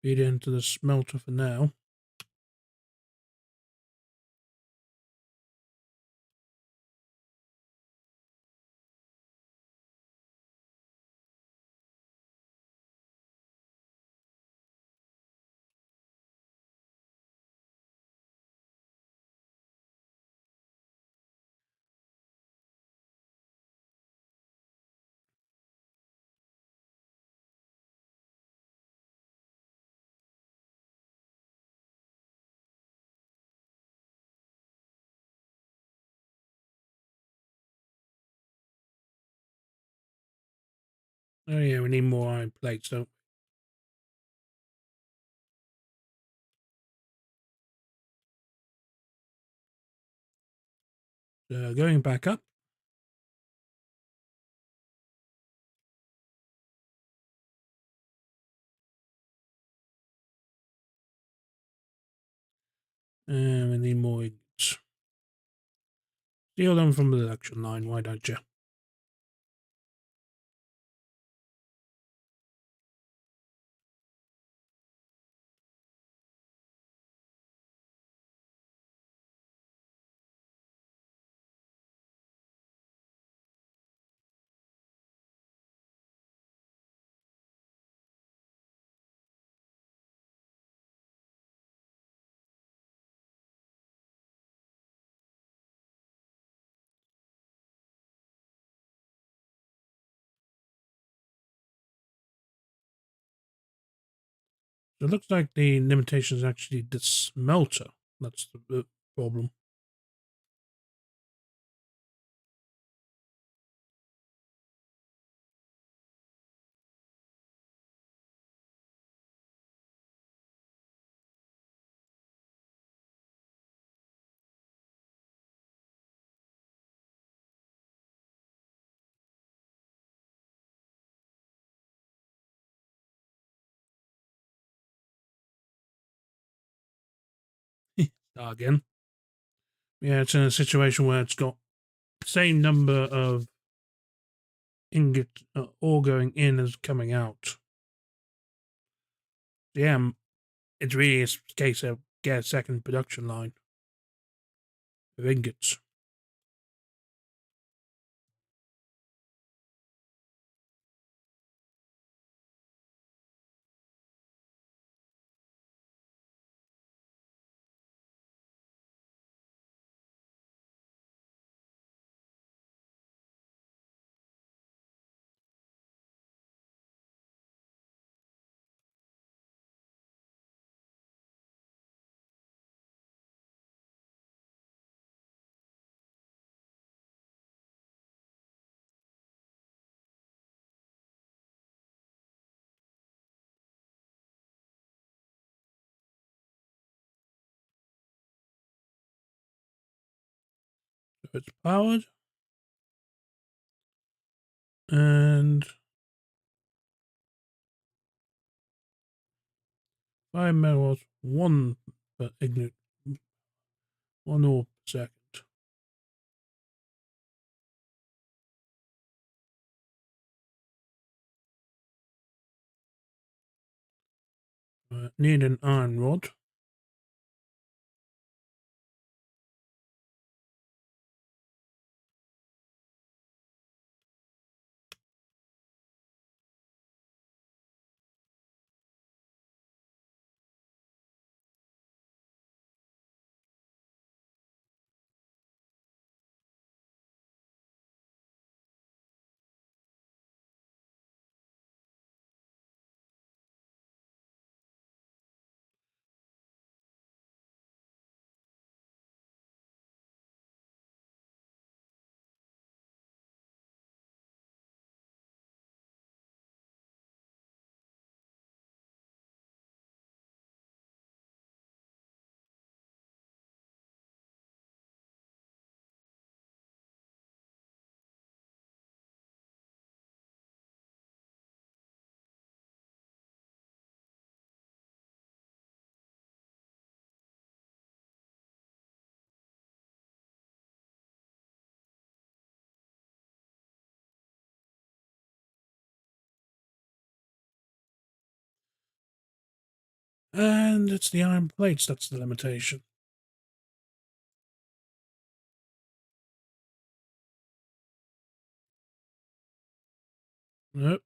Feed into the smelter for now. Oh yeah, we need more iron plates, don't we? So going back up. And we need more ingots. Steal them from the production line, why don't you? So it looks like the limitation is actually the smelter. That's the problem. Start again. Yeah, it's in a situation where it's got the same number of ingot ore going in as coming out. Yeah, it's really a case of get a second production line of ingots. So it's powered. And 5 megawatts, 1 per ignite, 1 ore per second. Need an iron rod. And it's the iron plates that's the limitation. Nope.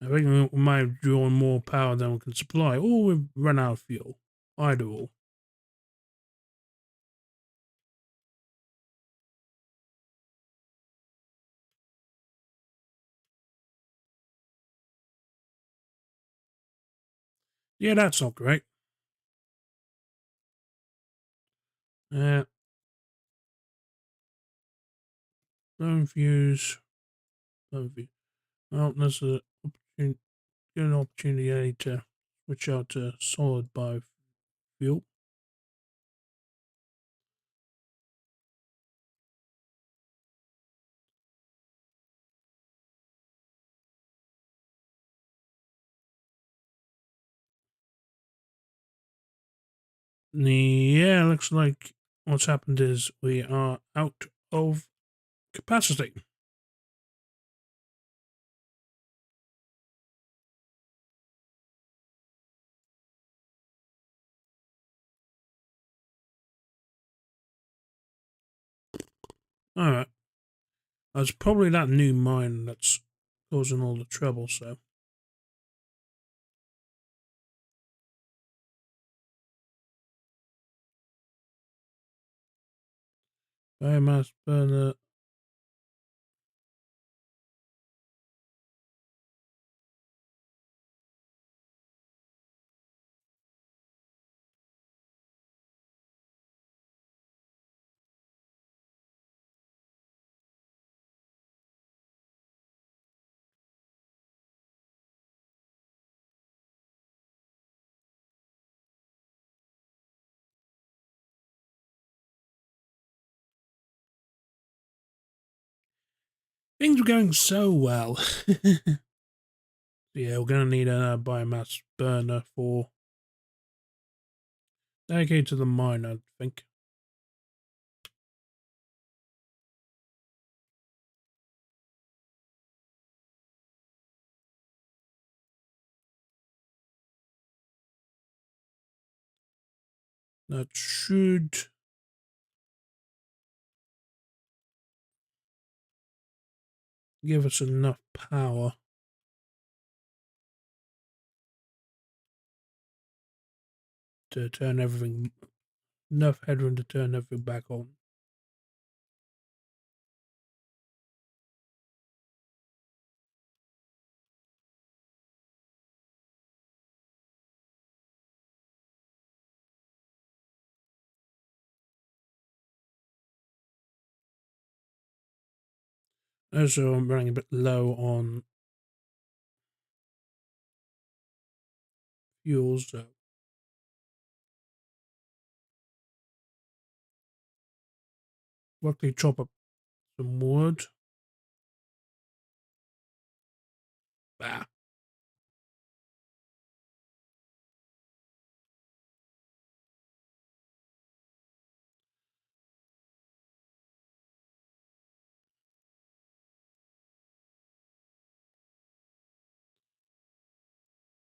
I think we might have drawn more power than we can supply, or we've run out of fuel. Either or. Yeah, that's not great. Yeah. Don't fuse. Don't fuse. Well, there's a good opportunity to switch out to solid biofuel. Yeah, looks like what's happened is we are out of capacity. Alright. It's probably that new mine that's causing all the trouble, so. Biomass burner. Things are going so well. Yeah, we're going to need a biomass burner for dedicated to the mine, I think. That should give us enough power to turn everything, enough headroom to turn everything back on. Also, I'm running a bit low on fuels, so quickly chop up some wood. Bah.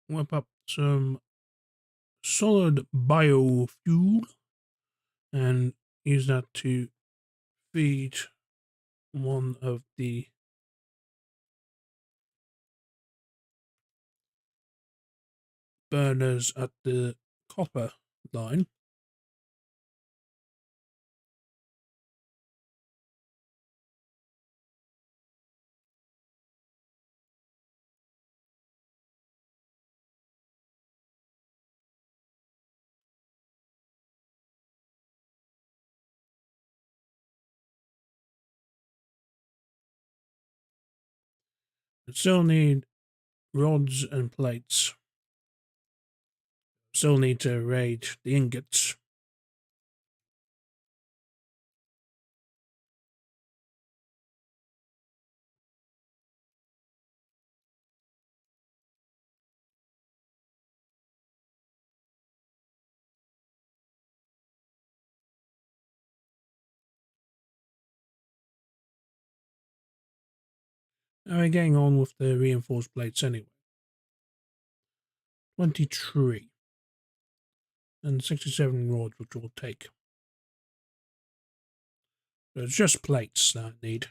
Whip up some solid biofuel and use that to feed one of the burners at the copper line. I still need rods and plates. Still need to raid the ingots. How are we getting on with the reinforced plates anyway? 23 and 67 rods, which will take. So it's just plates that I need.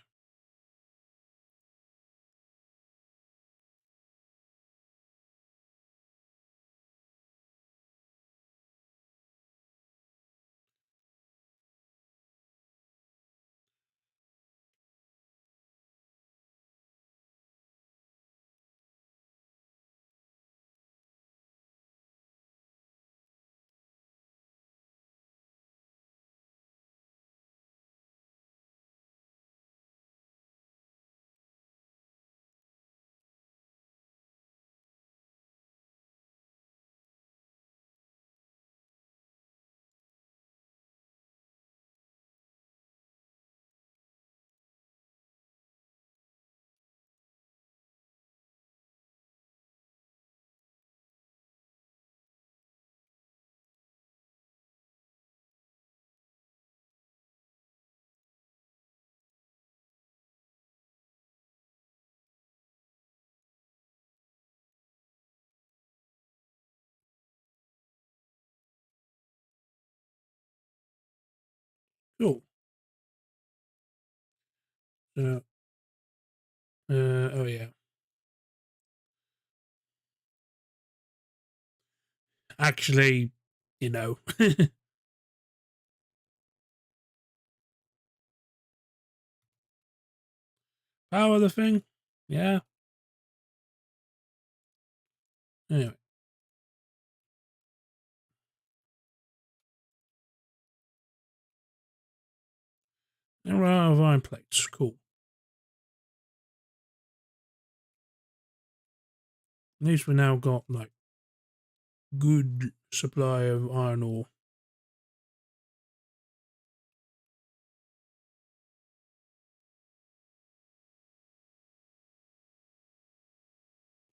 Cool. So, oh yeah. Actually, you know. Power the thing? Yeah. Anyway. There are iron plates. Cool. At least we now got like good supply of iron ore.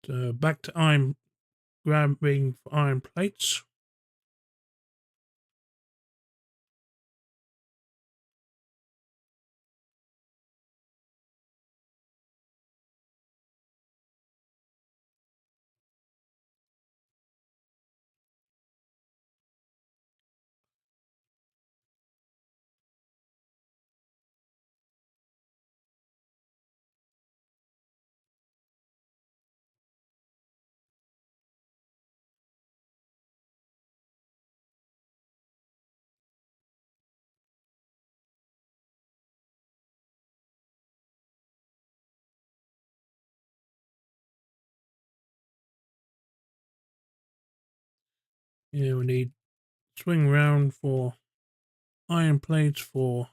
So back to iron grabbing for iron plates. Yeah, we need swing round for iron plates for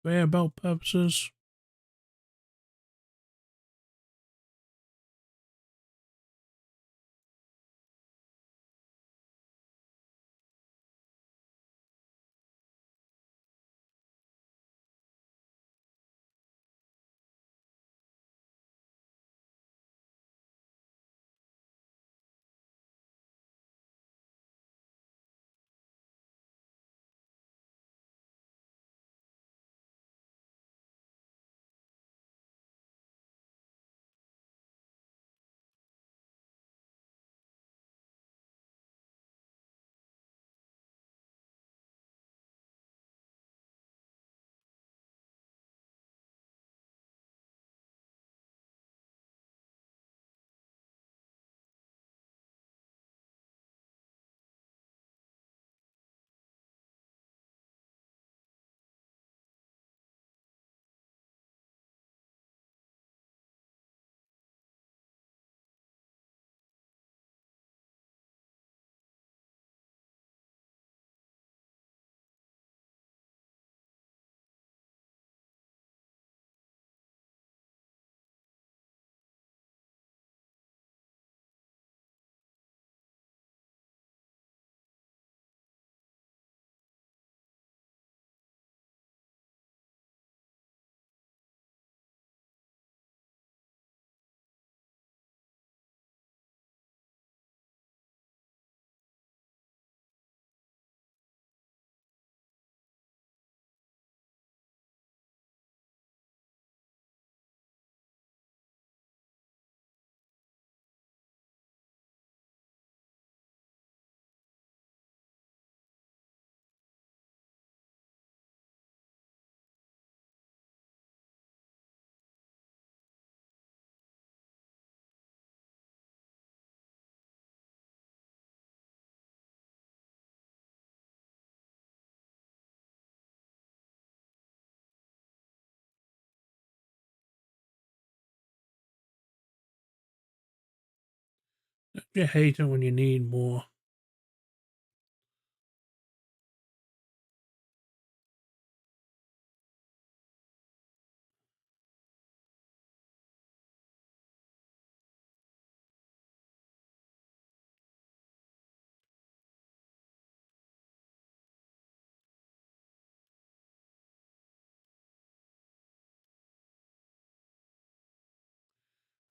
conveyor belt purposes. You hate it when you need more.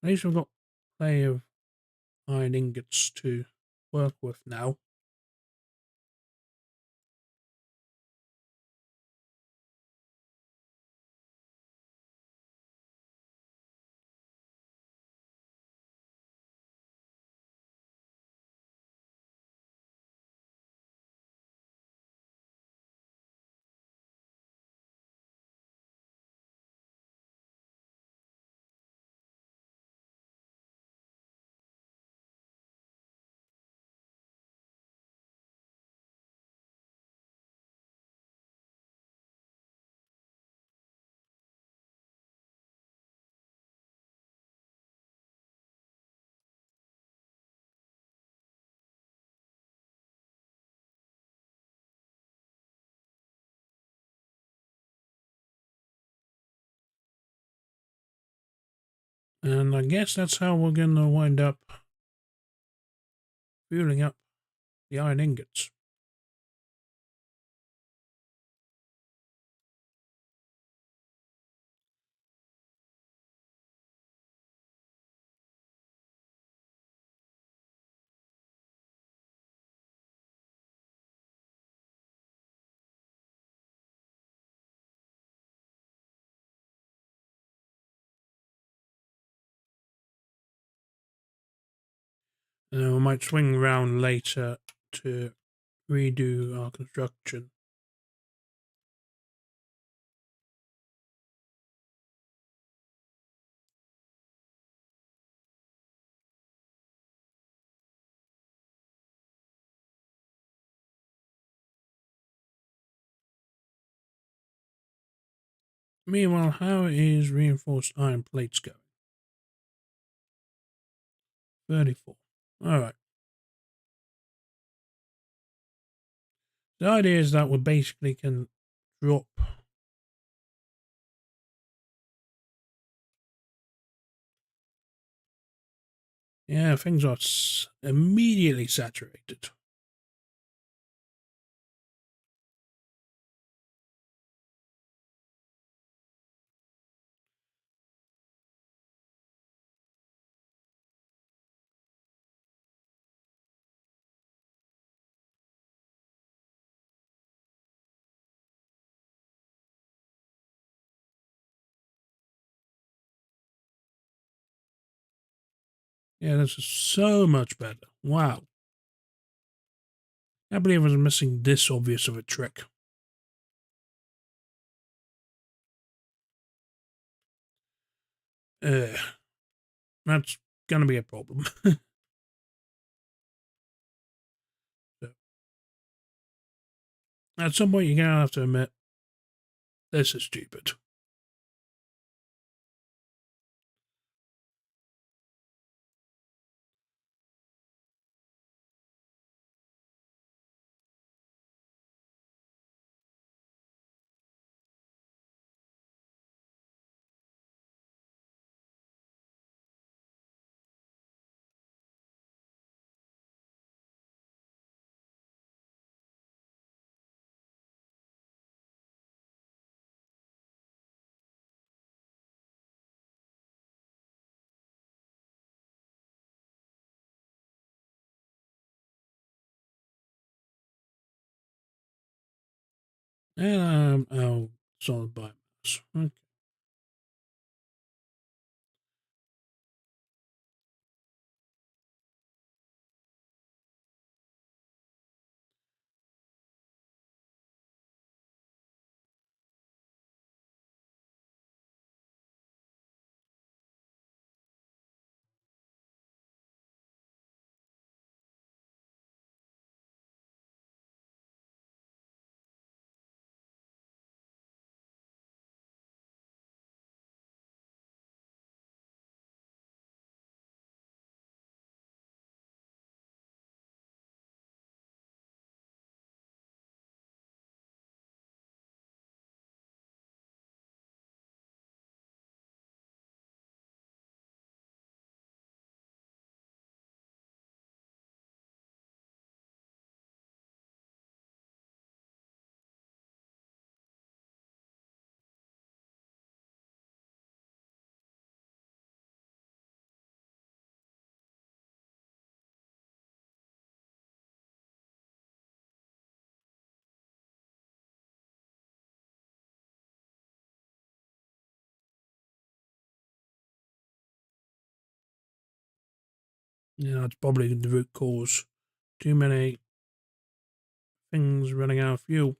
At least we've got plenty of iron ingots to work with now. And I guess that's how we're going to wind up fueling up the iron ingots. And then we might swing around later to redo our construction. Meanwhile, how is reinforced iron plates going? 34. Alright. The idea is that we basically can drop yeah, things are immediately saturated. Yeah, this is so much better. Wow. I believe I was missing this obvious of a trick. That's gonna be a problem. So, at some point, you're gonna have to admit this is stupid. And I'll solve biomass. Okay. Yeah, that's probably the root cause. Too many things running out of fuel.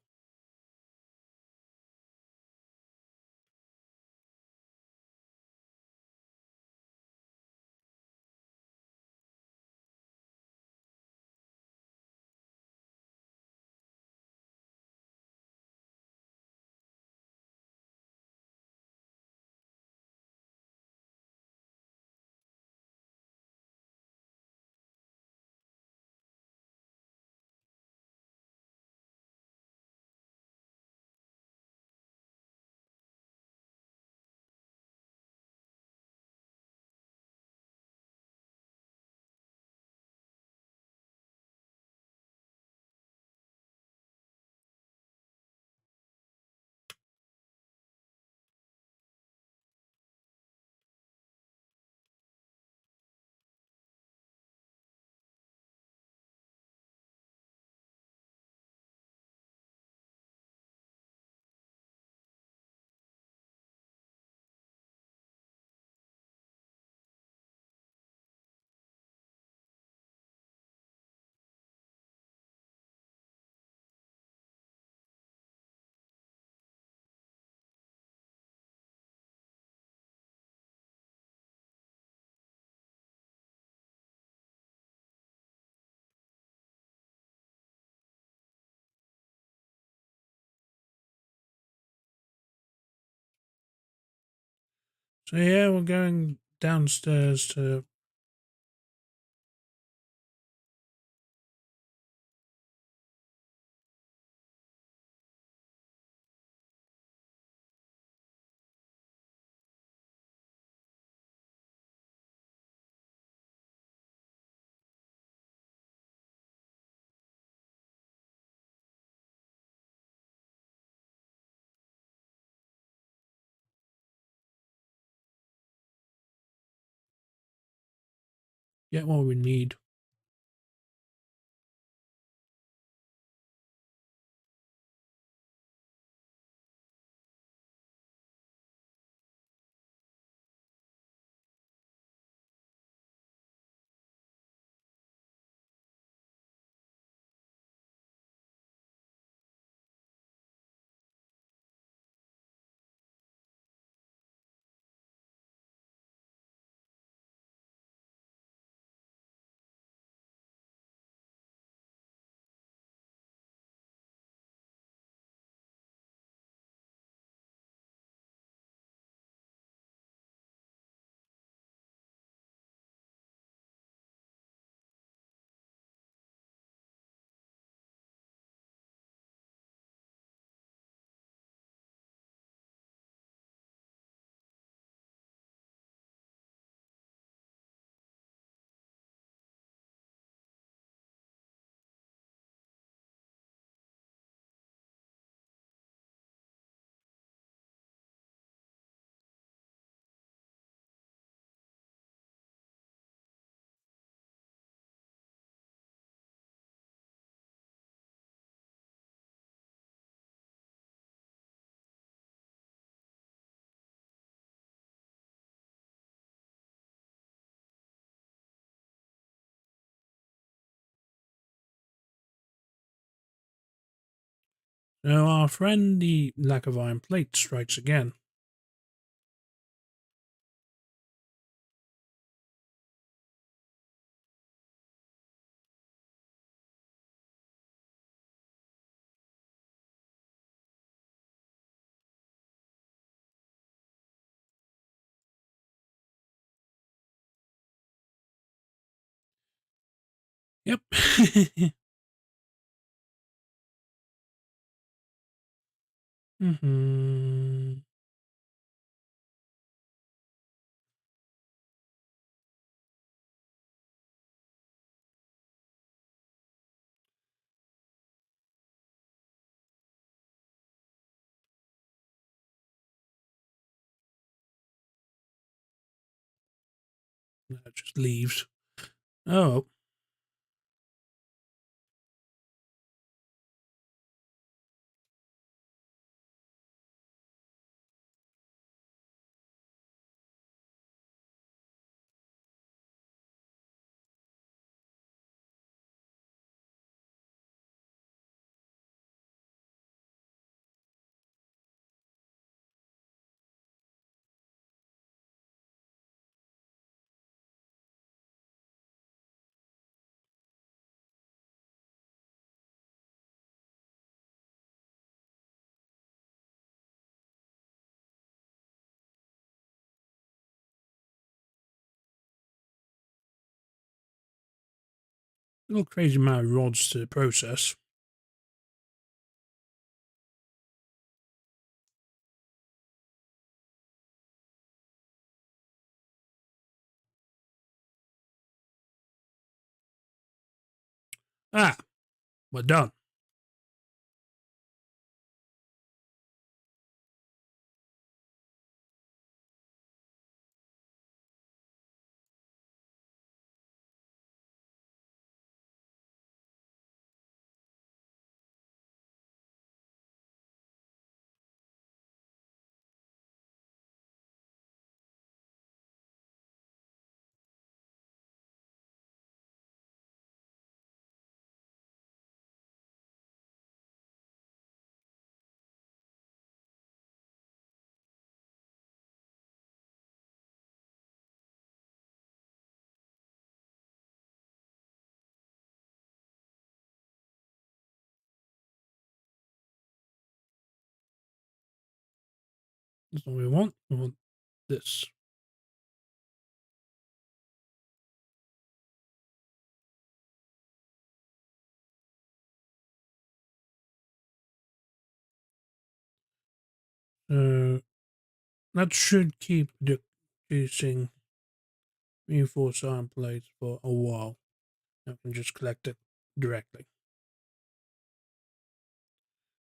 So yeah, we're going downstairs to. Get what we need. So our friend, the lack of iron plate, strikes again. Yep. Mm-hmm. That just leaves. Oh, a little crazy amount of rods to process. Ah, we're done. That's what we want. We want this. So that should keep producing reinforced iron plates for a while. I can just collect it directly.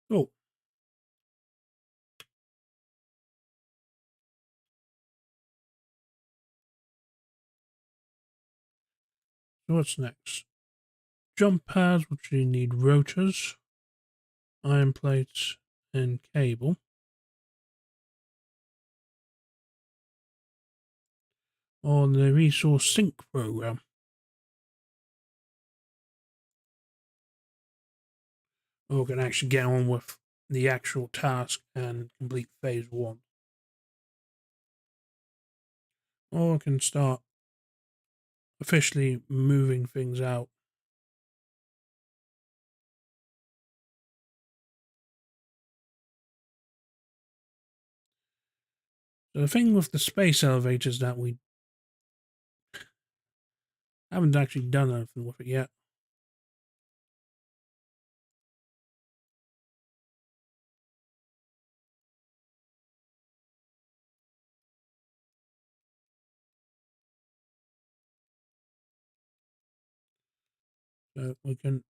Oh, so what's next? Jump pads, which you need rotors, iron plates, and cable. On the resource sync program. Or we can actually get on with the actual task and complete phase 1. Or I can start officially moving things out. So the thing with the space elevators that we haven't actually done anything with it yet. So we can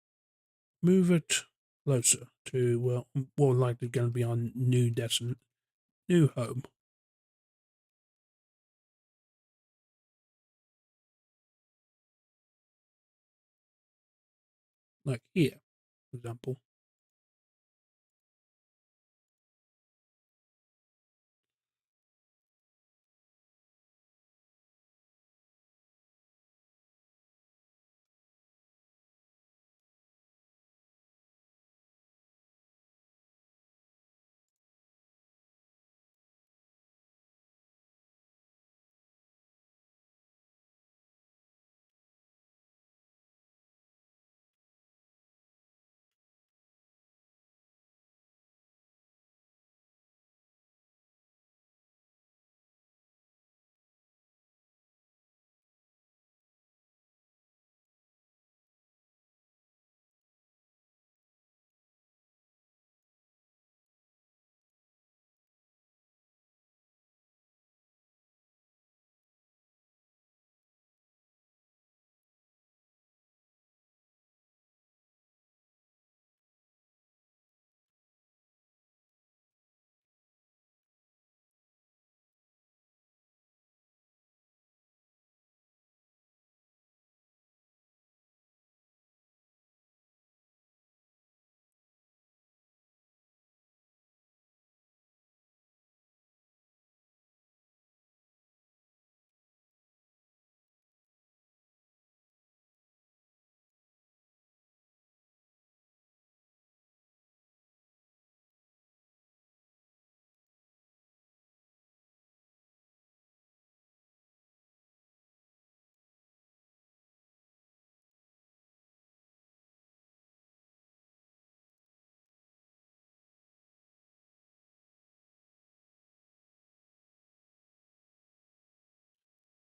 move it closer to, well, more likely going to be our new home. Like here, for example.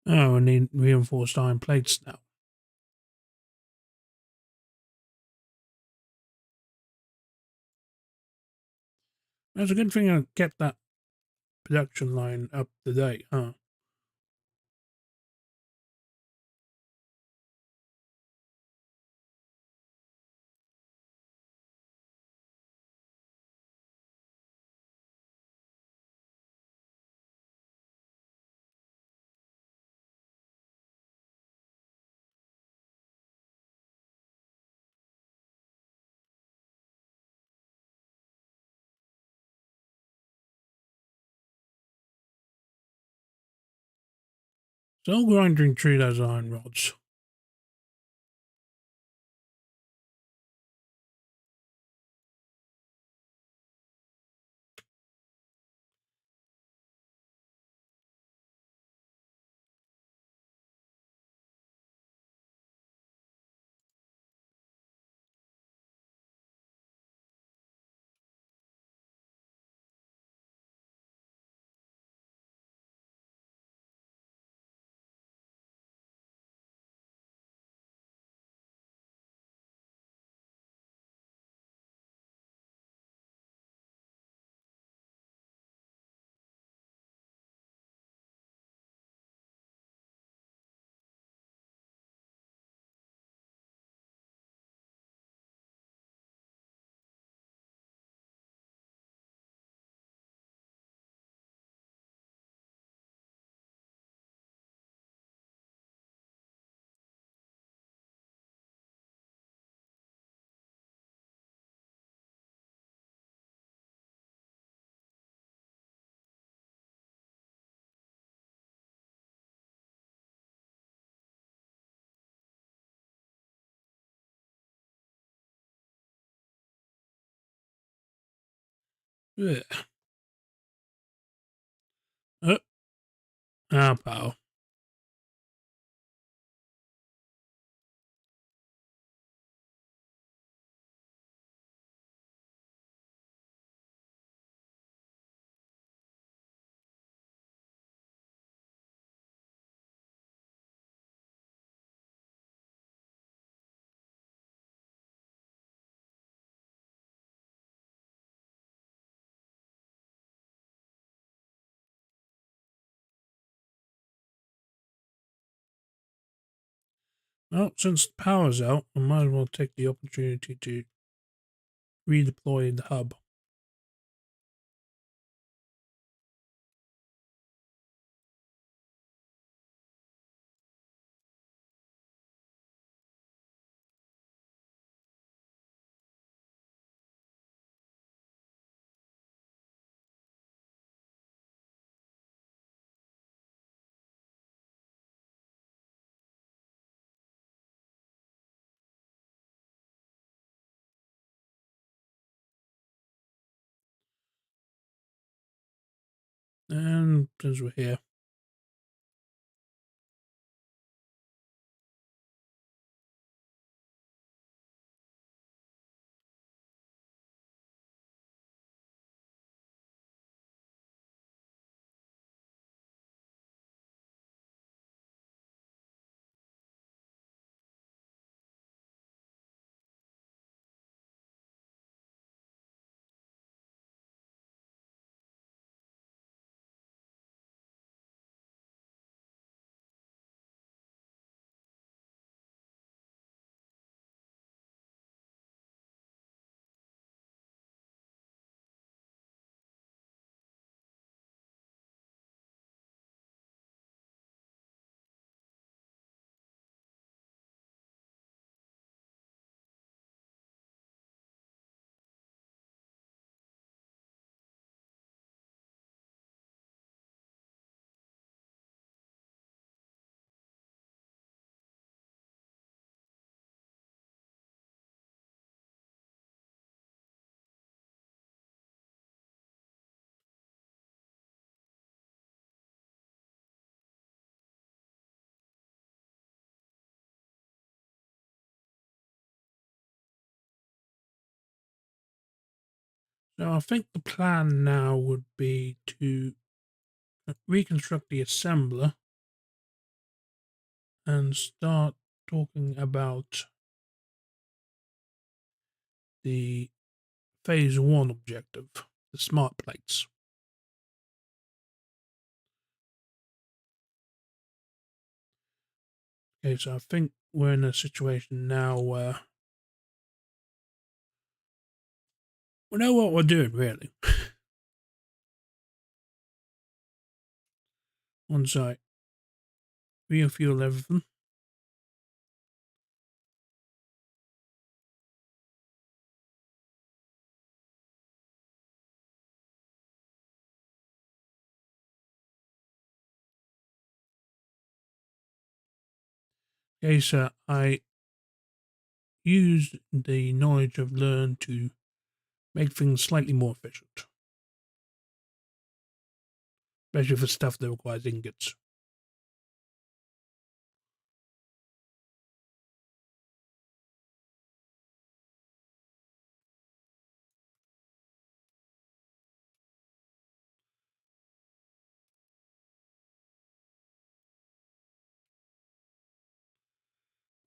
Oh, I need reinforced iron plates now. That's a good thing I kept that production line up to date, huh? Still grinding through those iron rods. Yeah. Pal. Well, since the power's out, I might as well take the opportunity to redeploy the hub. And since we're here, so I think the plan now would be to reconstruct the assembler and start talking about the phase 1 objective. the smart plates. Okay, so I think we're in a situation now where we know what we're doing, really. Once I refuel everything. Okay, so I used the knowledge I've learned to make things slightly more efficient. Especially for stuff that requires ingots.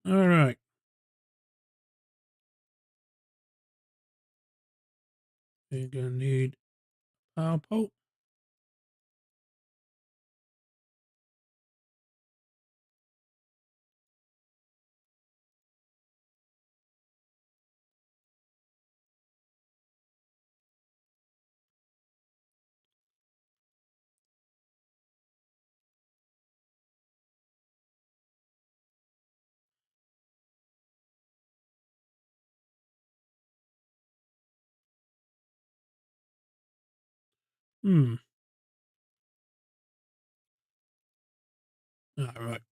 Alright. You're going to need a power pole. Alright.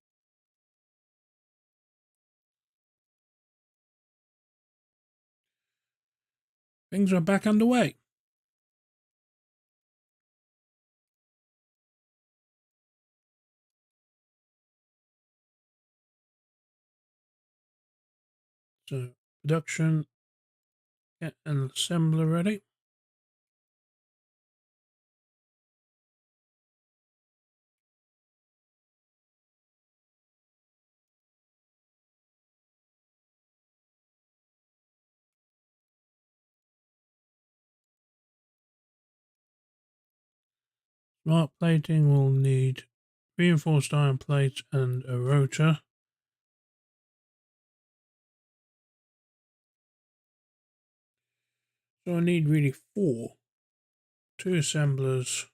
Things are back underway. So, production, get an assembler ready. Smart plating will need reinforced iron plates and a rotor. So I need really 4. 2 assemblers.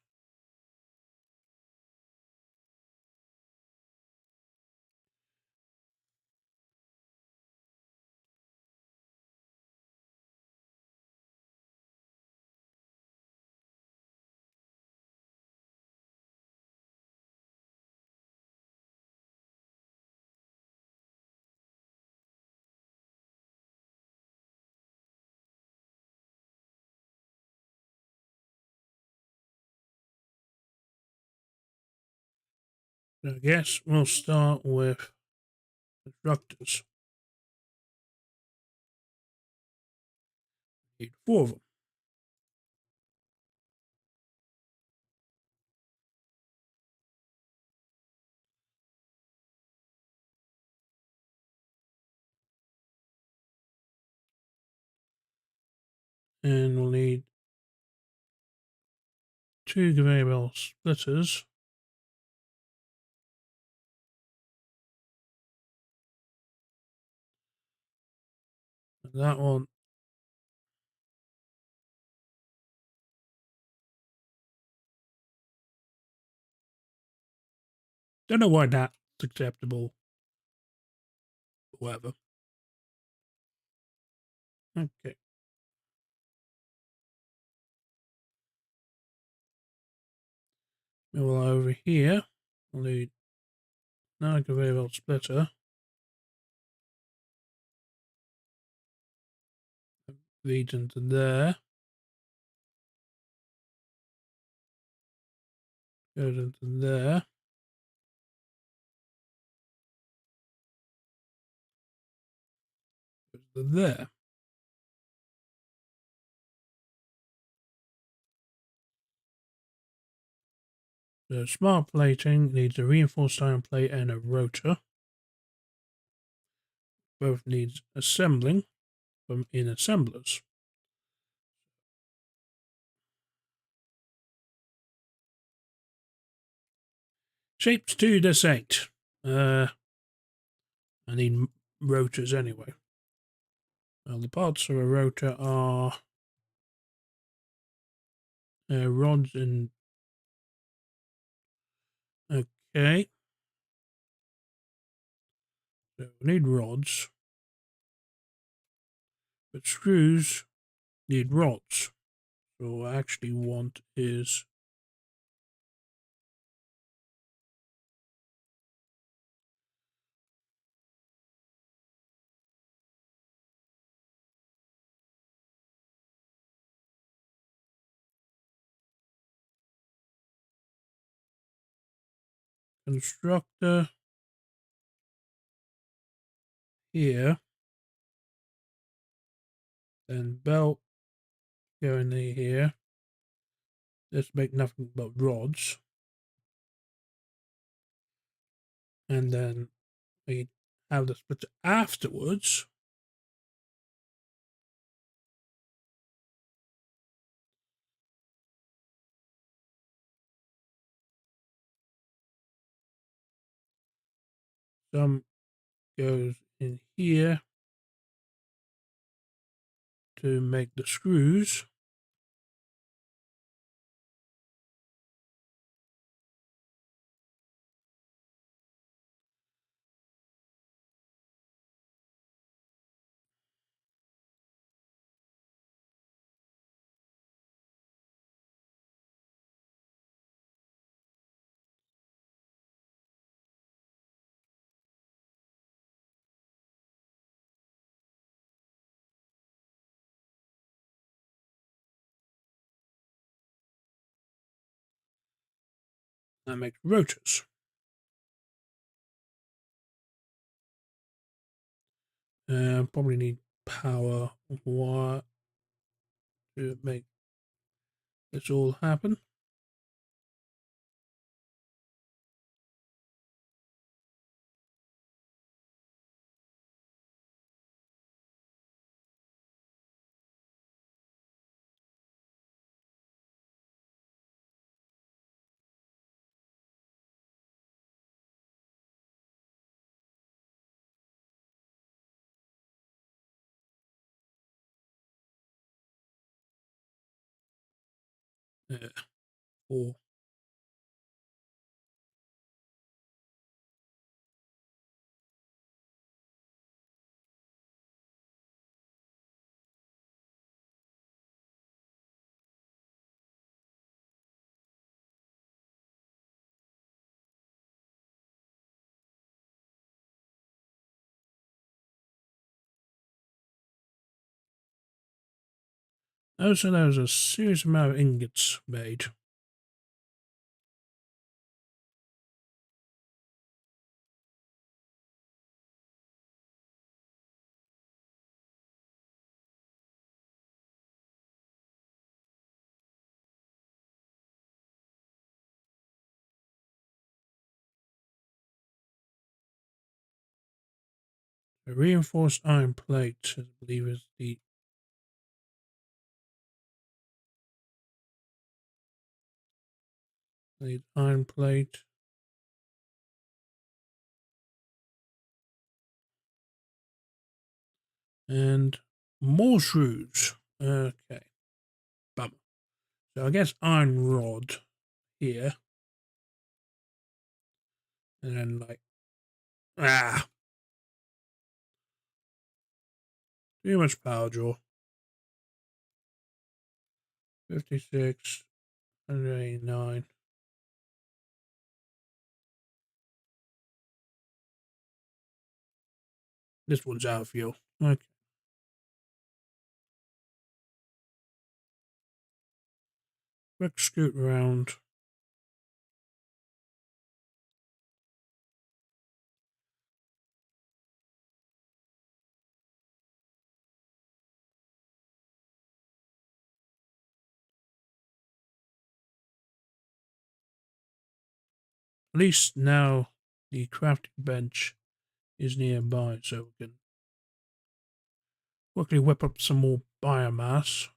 So I guess we'll start with constructors. Need 4 of them. And we'll need 2 conveyor belt splitters. And that one. Don't know why that's acceptable. Whatever. Okay. Well, over here, we'll need another conveyor belt splitter. Leads into there. Goes into there. Goes to there. The smart plating needs a reinforced iron plate and a rotor. Both needs assembling in assemblers. shapes to this ain't. I need rotors anyway. Well, the parts of a rotor are rods and... Okay. So we need rods. But screws need rods. So what I actually want is... constructor here, then belt going in here. Let's make nothing but rods, and then we have the splitter afterwards. Some goes in here to make the screws. That makes rotors. Probably need power wire to make this all happen. Or also there's a serious amount of ingots made. A reinforced iron plate, I believe, is the iron plate. And more screws. Okay. Bummer. So I guess iron rod here. And then like... Too much power draw. 56, 189. This one's out of fuel. Okay. Quick scoot around. At least now the crafting bench is nearby, so we can quickly whip up some more biomass.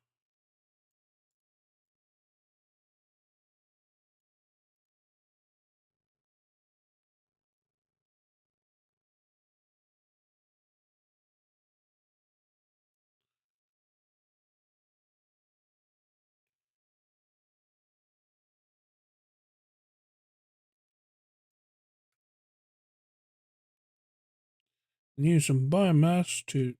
use some biomass to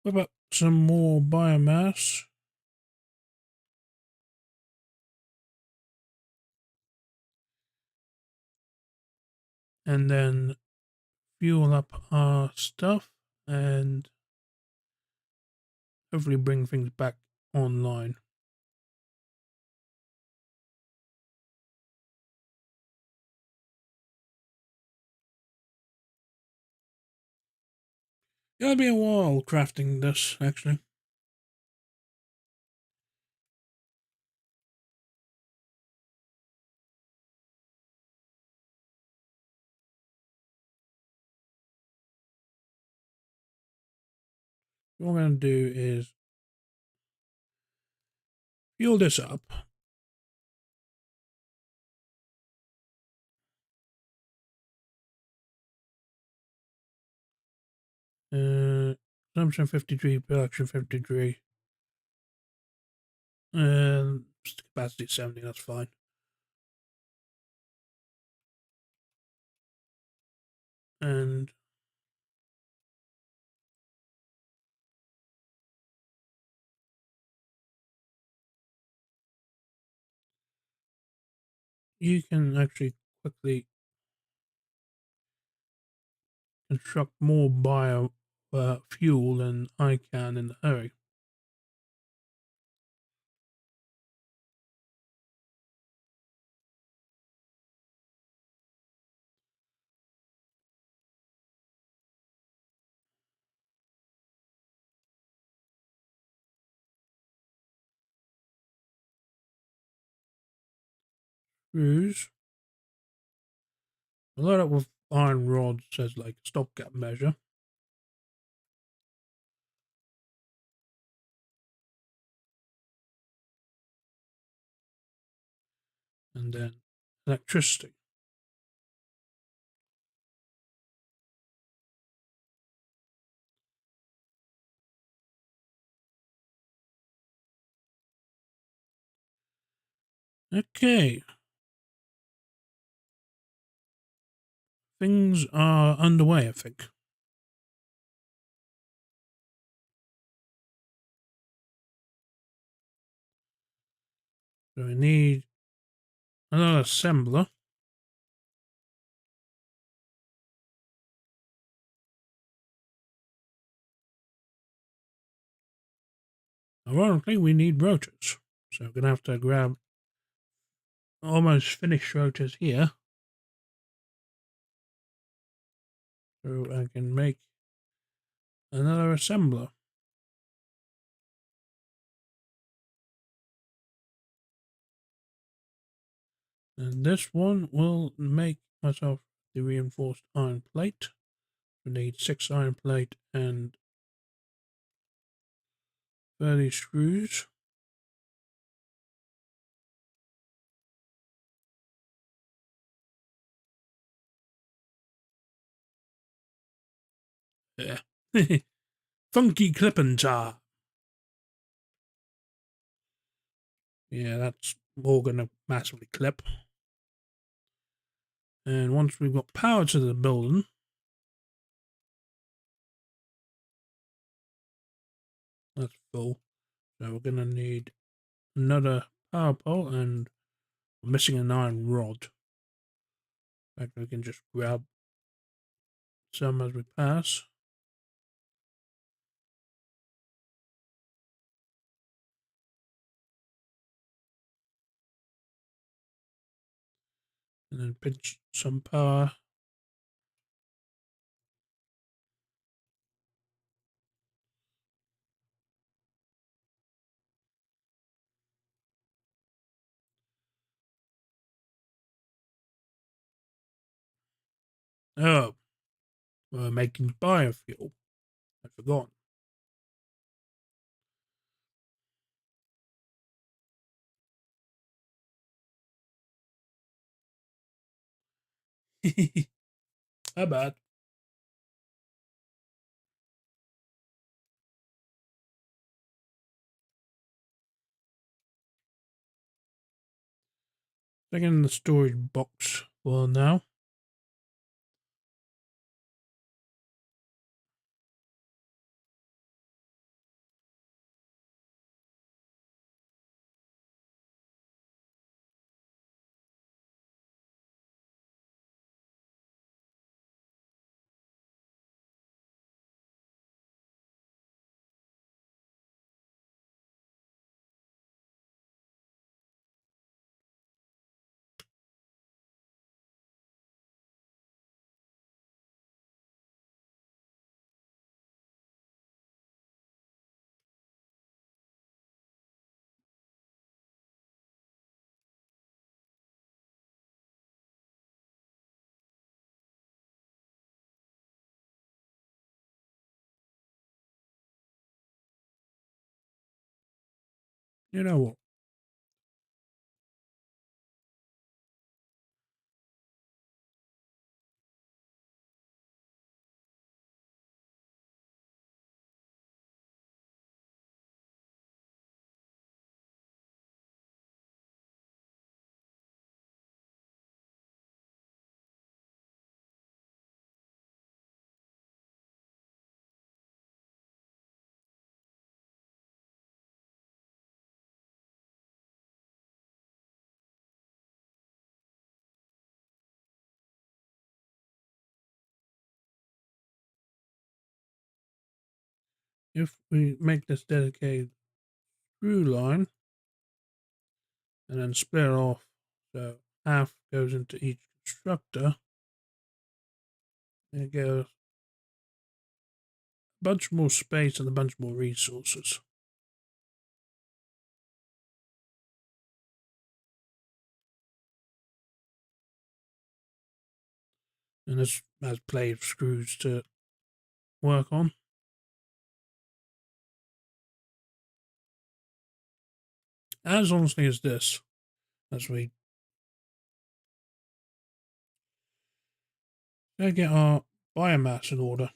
whip up some more biomass. And then fuel up our stuff and hopefully bring things back online. It'll be a while crafting this, actually. What we're going to do is fuel this up. Consumption 53, production 53. Capacity 70, that's fine. And you can actually quickly construct more bio fuel than I can in a hurry. Screws. A lot of with iron rods says like stopgap measure. And then electricity. Okay. Things are underway, I think. So we need another assembler. Ironically, we need rotors. So we're going to have to grab almost finished rotors here. So I can make another assembler. And this one will make myself the reinforced iron plate. We need 6 iron plate and 30 screws. Yeah. Funky clipping tar. Yeah, that's all going to massively clip. And once we've got power to the building, that's full. So we're going to need another power pole, and we're missing an iron rod. In fact, we can just grab some as we pass. And then pinch some power. Oh, we're making biofuel. I forgot. How bad? Taking the storage box for now. You know what? If we make this dedicated screw line and then split it off so half goes into each constructor, and it goes a bunch more space and a bunch more resources. And this has plenty of screws to work on. As honestly as this, as we get our biomass in order.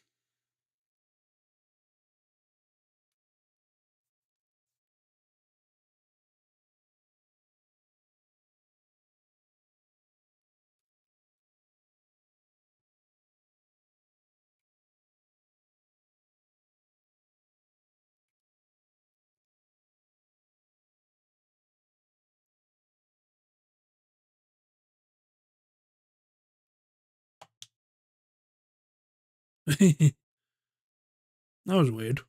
That was weird.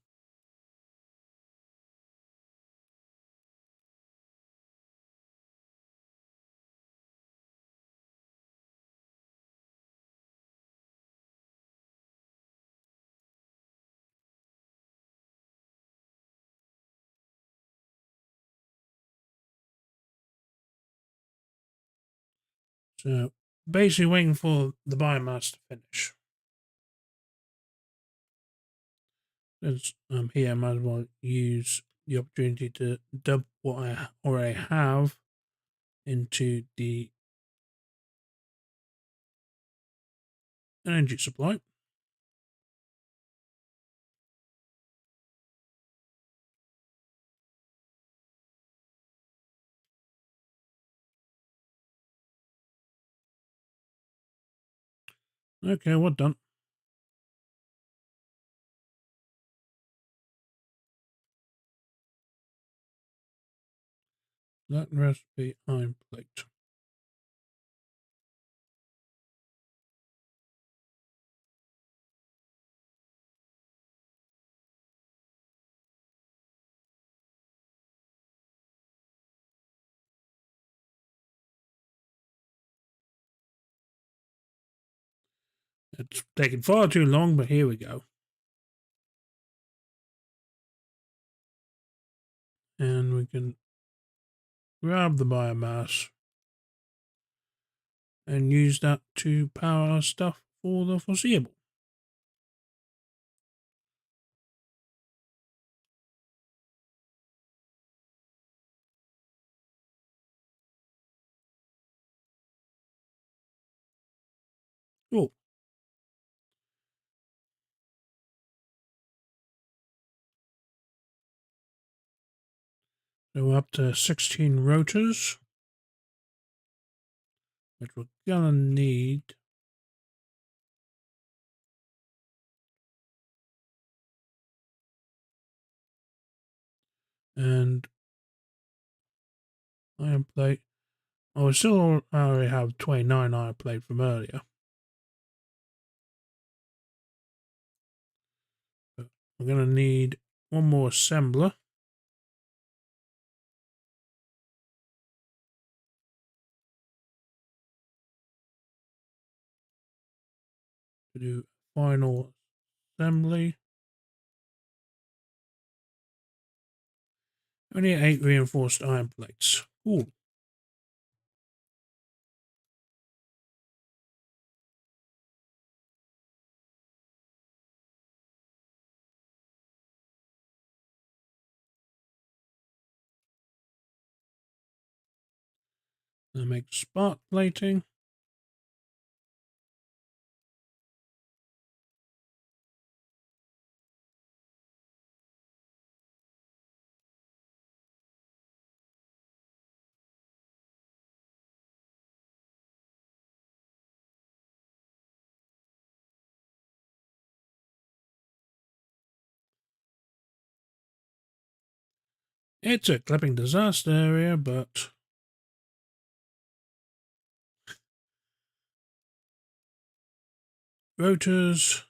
So basically waiting for the biomass to finish. Since I'm here, I might as well use the opportunity to dump what I already have into the energy supply. Okay, we're done. That recipe I'm plate. It's taken far too long, but here we go. And we can grab the biomass and use that to power our stuff for the foreseeable. Cool. So we're up to 16 rotors, which we're gonna need. And iron plate. Oh, we still already have 29 iron plate from earlier. But we're gonna need one more assembler. To do final assembly. Only 8 reinforced iron plates. Cool. Then make spark plating. It's a clipping disaster area, but rotors,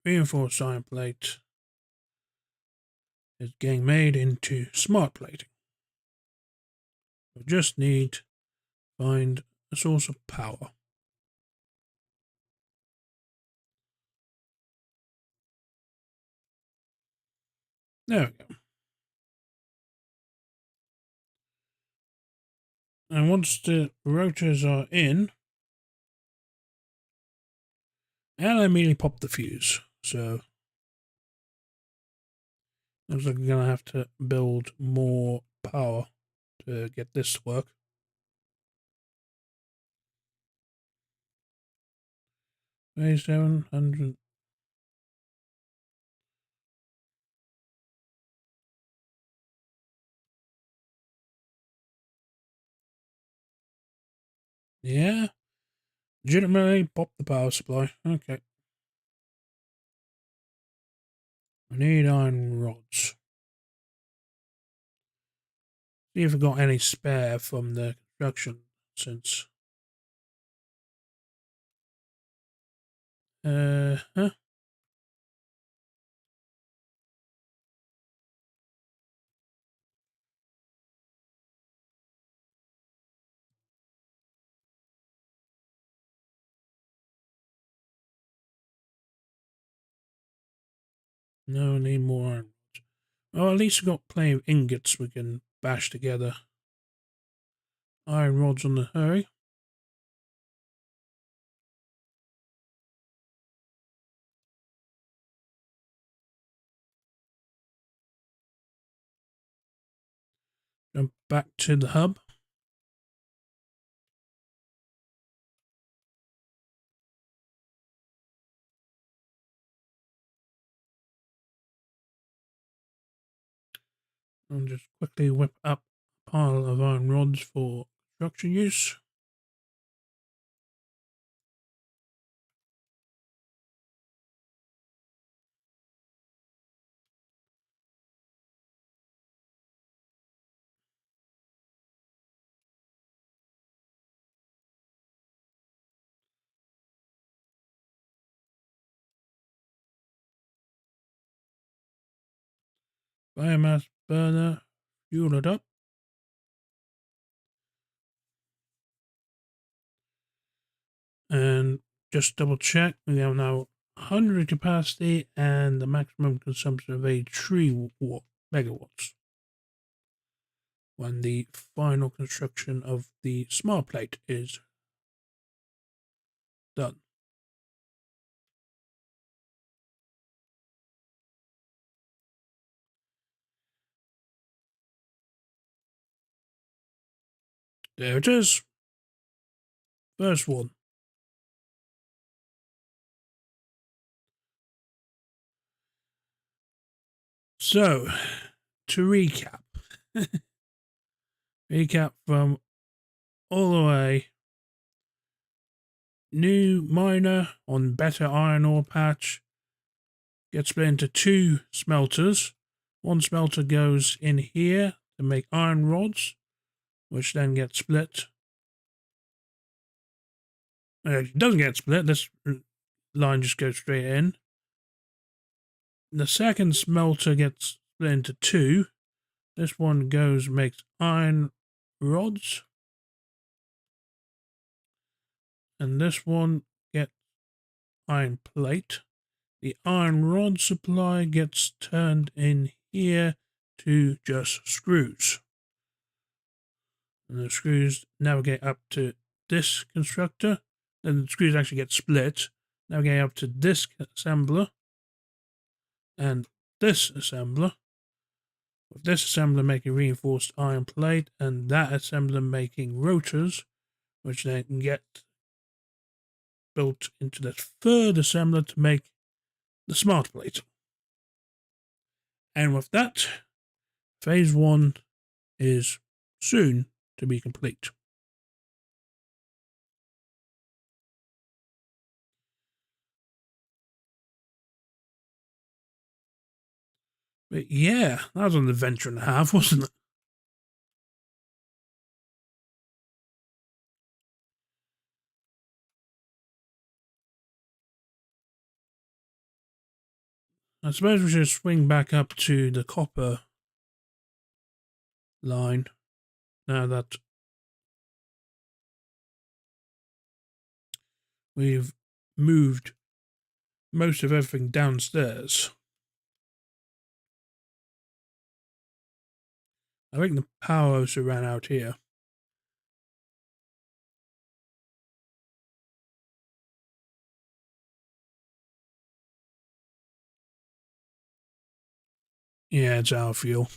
reinforced iron plate is getting made into smart plating. We just need to find a source of power. There we go. And once the rotors are in, and I immediately pop the fuse. So looks like we're gonna have to build more power to get this to work. 700. Yeah. Legitimately pop the power supply. Okay. I need iron rods. See if I've got any spare from the construction since. Huh? No, I need more iron rods. Well, at least we've got plenty of ingots we can bash together. Iron rods on the hurry. Jump back to the hub. And just quickly whip up a pile of iron rods for construction use. Biomass burner, fuel it up. And just double check, we have now 100 capacity and the maximum consumption of 83 megawatts when the final construction of the smart plate is done. There it is. First one. So, to recap. Recap from all the way. New miner on better iron ore patch. Gets split into 2 smelters. One smelter goes in here to make iron rods, which then get split. It doesn't get split. This line just goes straight in. The second smelter gets split into 2. This one goes, makes iron rods. And this one gets iron plate. The iron rod supply gets turned in here to just screws. And the screws navigate up to this constructor. Then the screws actually get split. Navigate up to this assembler. And this assembler. With this assembler making reinforced iron plate. And that assembler making rotors. Which then can get built into the third assembler to make the smart plate. And with that, phase 1 is soon to be complete. But yeah, that was an adventure and a half, wasn't it? I suppose we should swing back up to the copper line now that we've moved most of everything downstairs. I think the power also ran out here. Yeah, it's our fuel.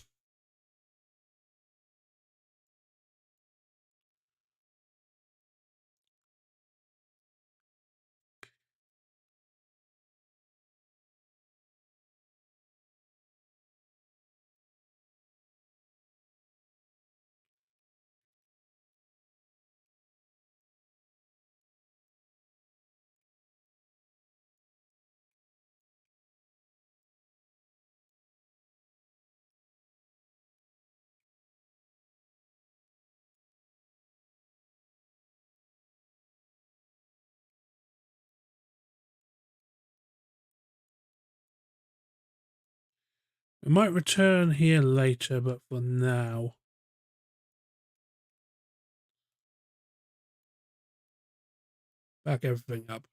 We might return here later, but for now, back everything up.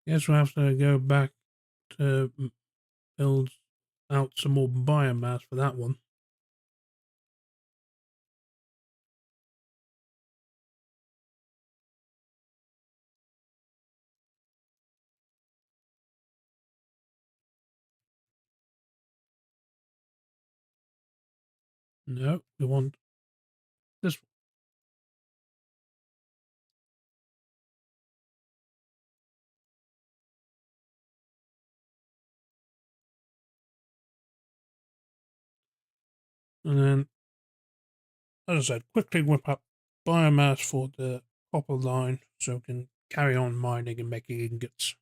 Guess we'll have to go back to build out some more biomass for that one. No, we want this one. And then, as I said, quickly whip up biomass for the copper line so we can carry on mining and making ingots.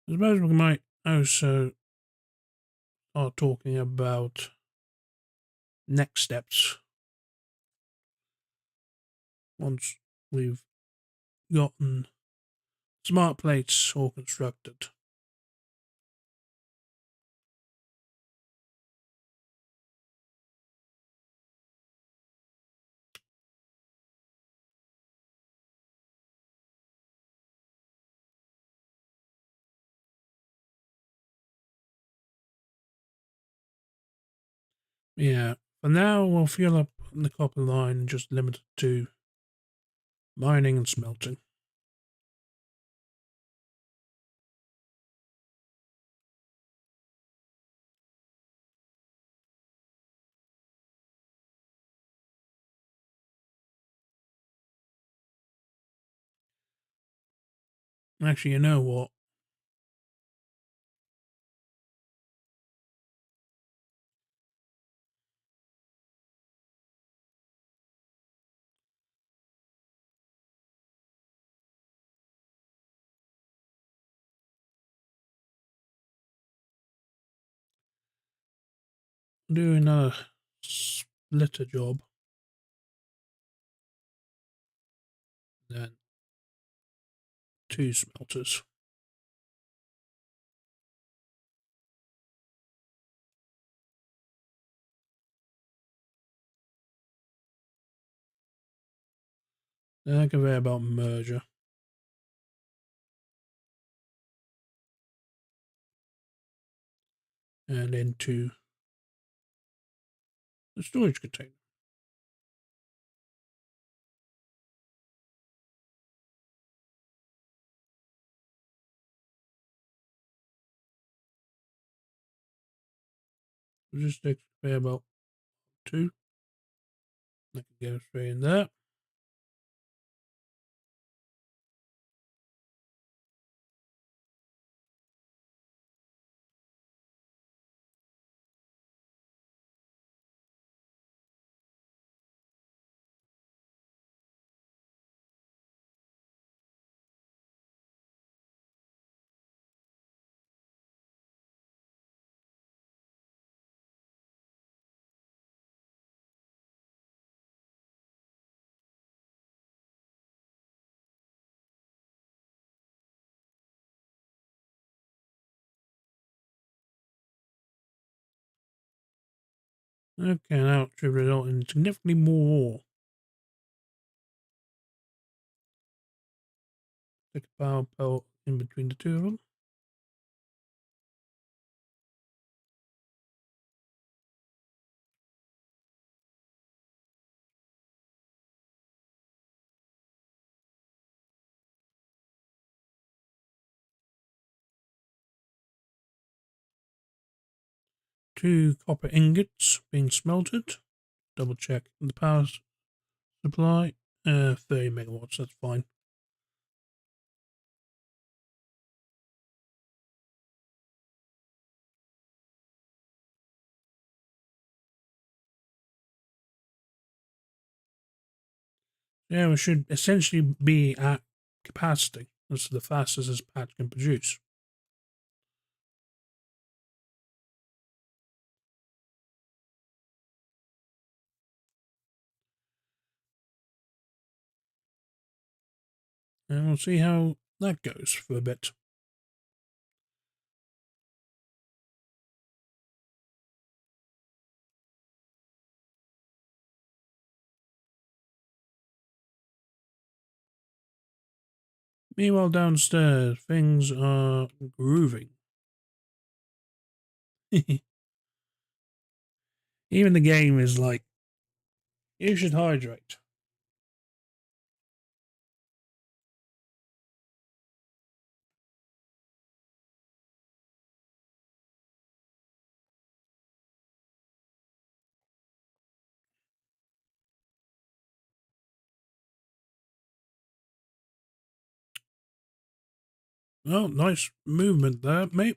I suppose we might also start talking about next steps once we've gotten smart plates all constructed. Yeah, for now we'll fuel up the copper line and just limit it to mining and smelting. Actually, you know what? Do another splitter job. Then 2 smelters. Then a conveyor belt merger. And into the storage container. Just take conveyor belt 2. That can go straight in there. Okay, now it should result in significantly more ore. Stick a power pole in between the 2 of them. Two copper ingots being smelted. Double check the power supply. 30 megawatts, that's fine. Yeah, we should essentially be at capacity. That's the fastest this patch can produce. And we'll see how that goes for a bit. Meanwhile, downstairs, things are grooving. Even the game is like, you should hydrate. Oh, nice movement there, mate.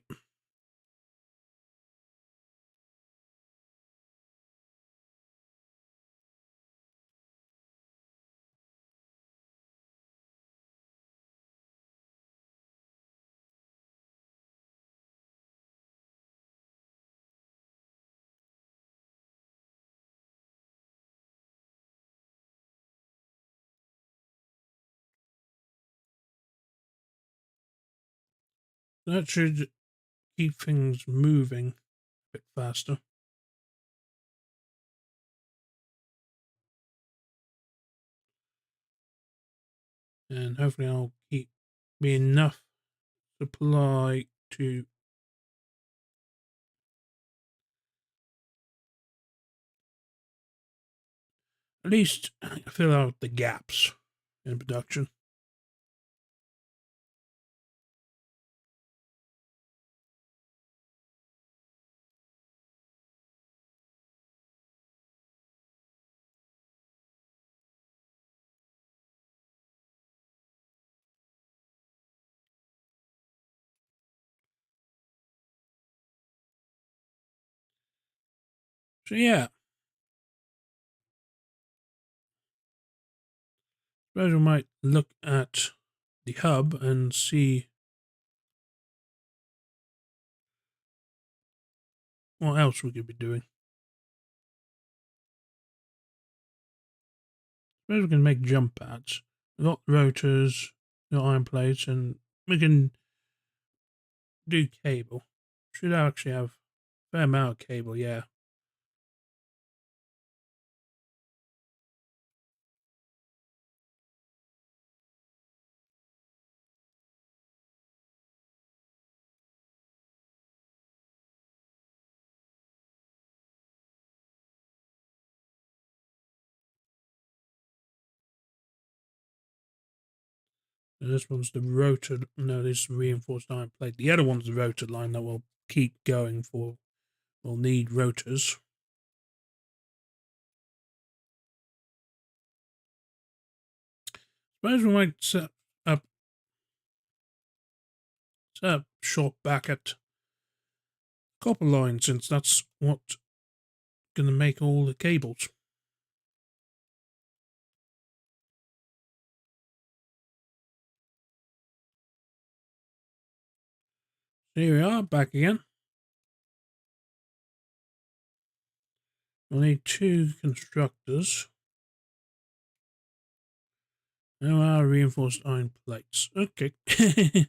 That should keep things moving a bit faster. And hopefully I'll keep me enough supply to at least fill out the gaps in production. So yeah, suppose we might look at the hub and see what else we could be doing. Suppose we can make jump pads. We've got rotors, we've got iron plates, and we can do cable. Should actually have a fair amount of cable, yeah. And this one's the rotor. No, this is reinforced iron plate. The other one's the rotor line that will keep going for. We'll need rotors. Suppose we might set up shop back at copper line, since that's what's going to make all the cables. So here we are, back again. We'll need 2 constructors. Now our reinforced iron plates. Okay. I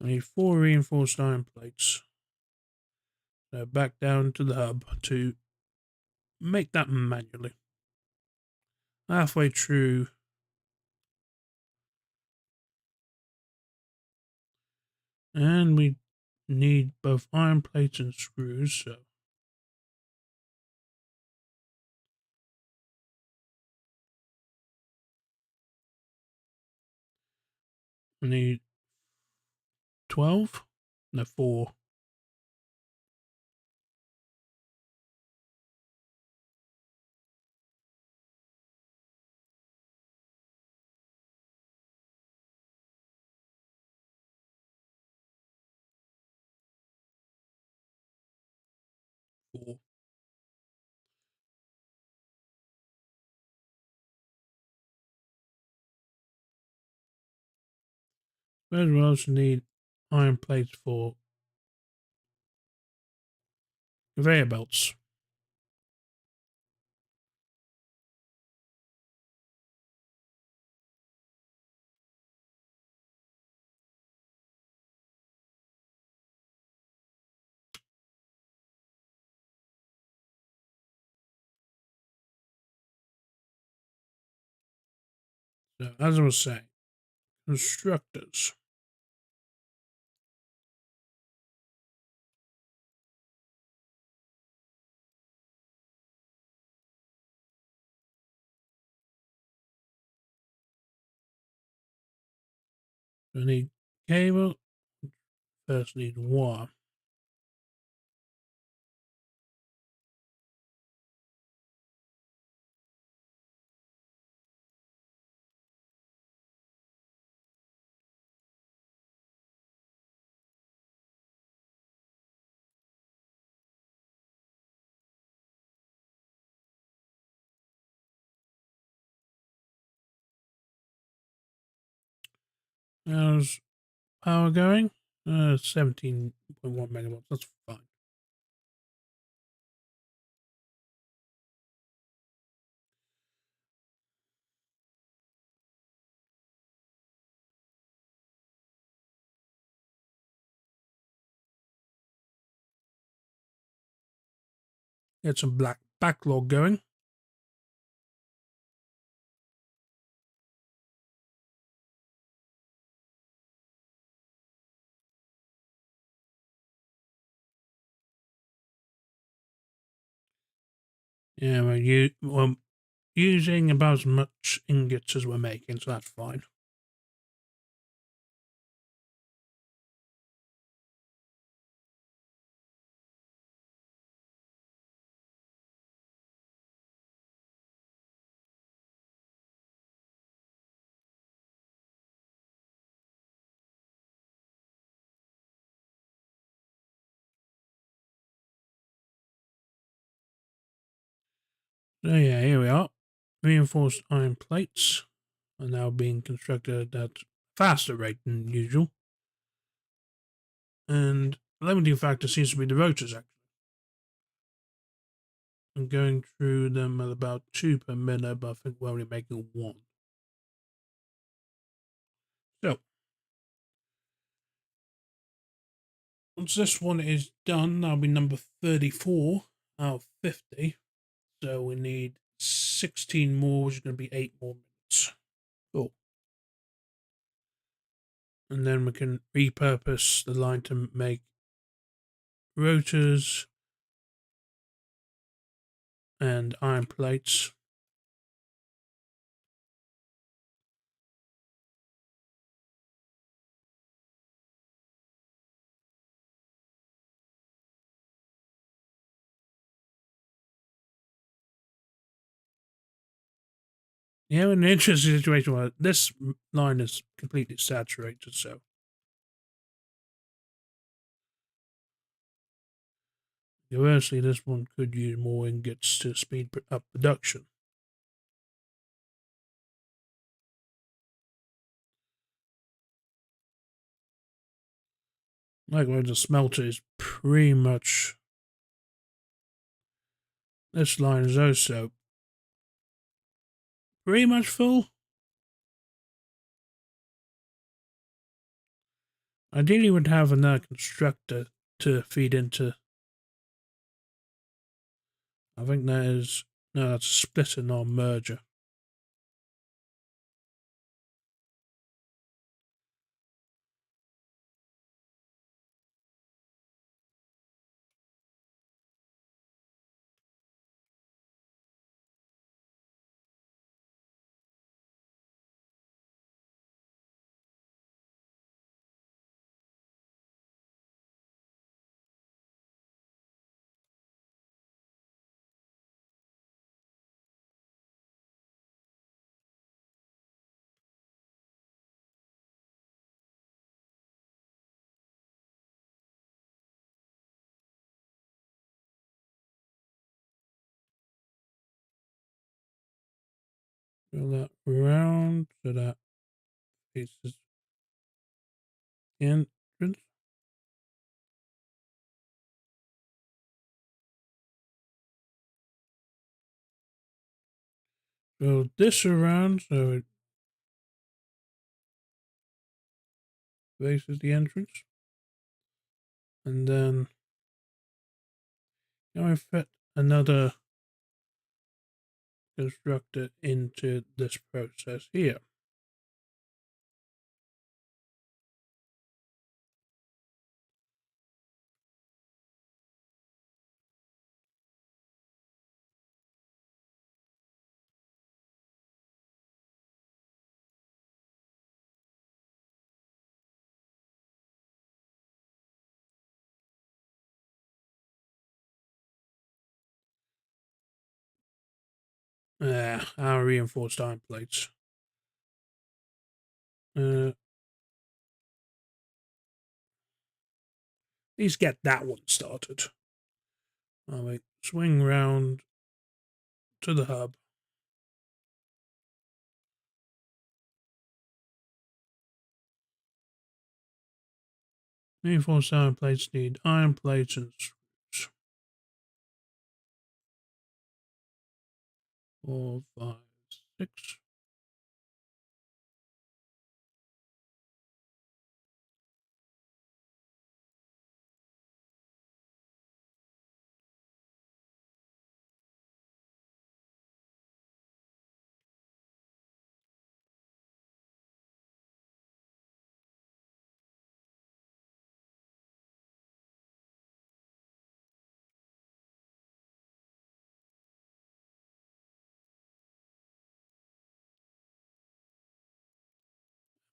need 4 reinforced iron plates. So back down to the hub to make that manually. Halfway through. And we need both iron plates and screws, so we need 12? No, 4. Four. Suppose we also need iron plates for conveyor belts. So, as I was saying, constructors. So I need cable. First need wire. How's power going? 17.1 megawatts. That's fine. Get some black backlog going. Yeah, we're using about as much ingots as we're making, so that's fine. So yeah, here we are. Reinforced iron plates are now being constructed at a faster rate than usual. And the limiting factor seems to be the rotors, actually. I'm going through them at about 2 per minute, but I think we're only making 1. So, once this one is done, that'll be number 34 out of 50. So we need 16 more, which is going to be 8 more minutes. Cool. And then we can repurpose the line to make rotors and iron plates. Yeah, an interesting situation where this line is completely saturated, so conversely, this one could use more ingots to speed up production. Likewise, the smelter is pretty much. This line is also pretty much full. Ideally, would have another constructor to feed into. I think that is. No, that's a splitter, not a merger. Fill that round so that faces the entrance. Fill this around so it faces the entrance. And then now I fit another constructor into this process here. Our reinforced iron plates. At least get that one started. Oh, wait. Swing round to the hub. Reinforced iron plates need iron plates and screws. 4, 5, 6.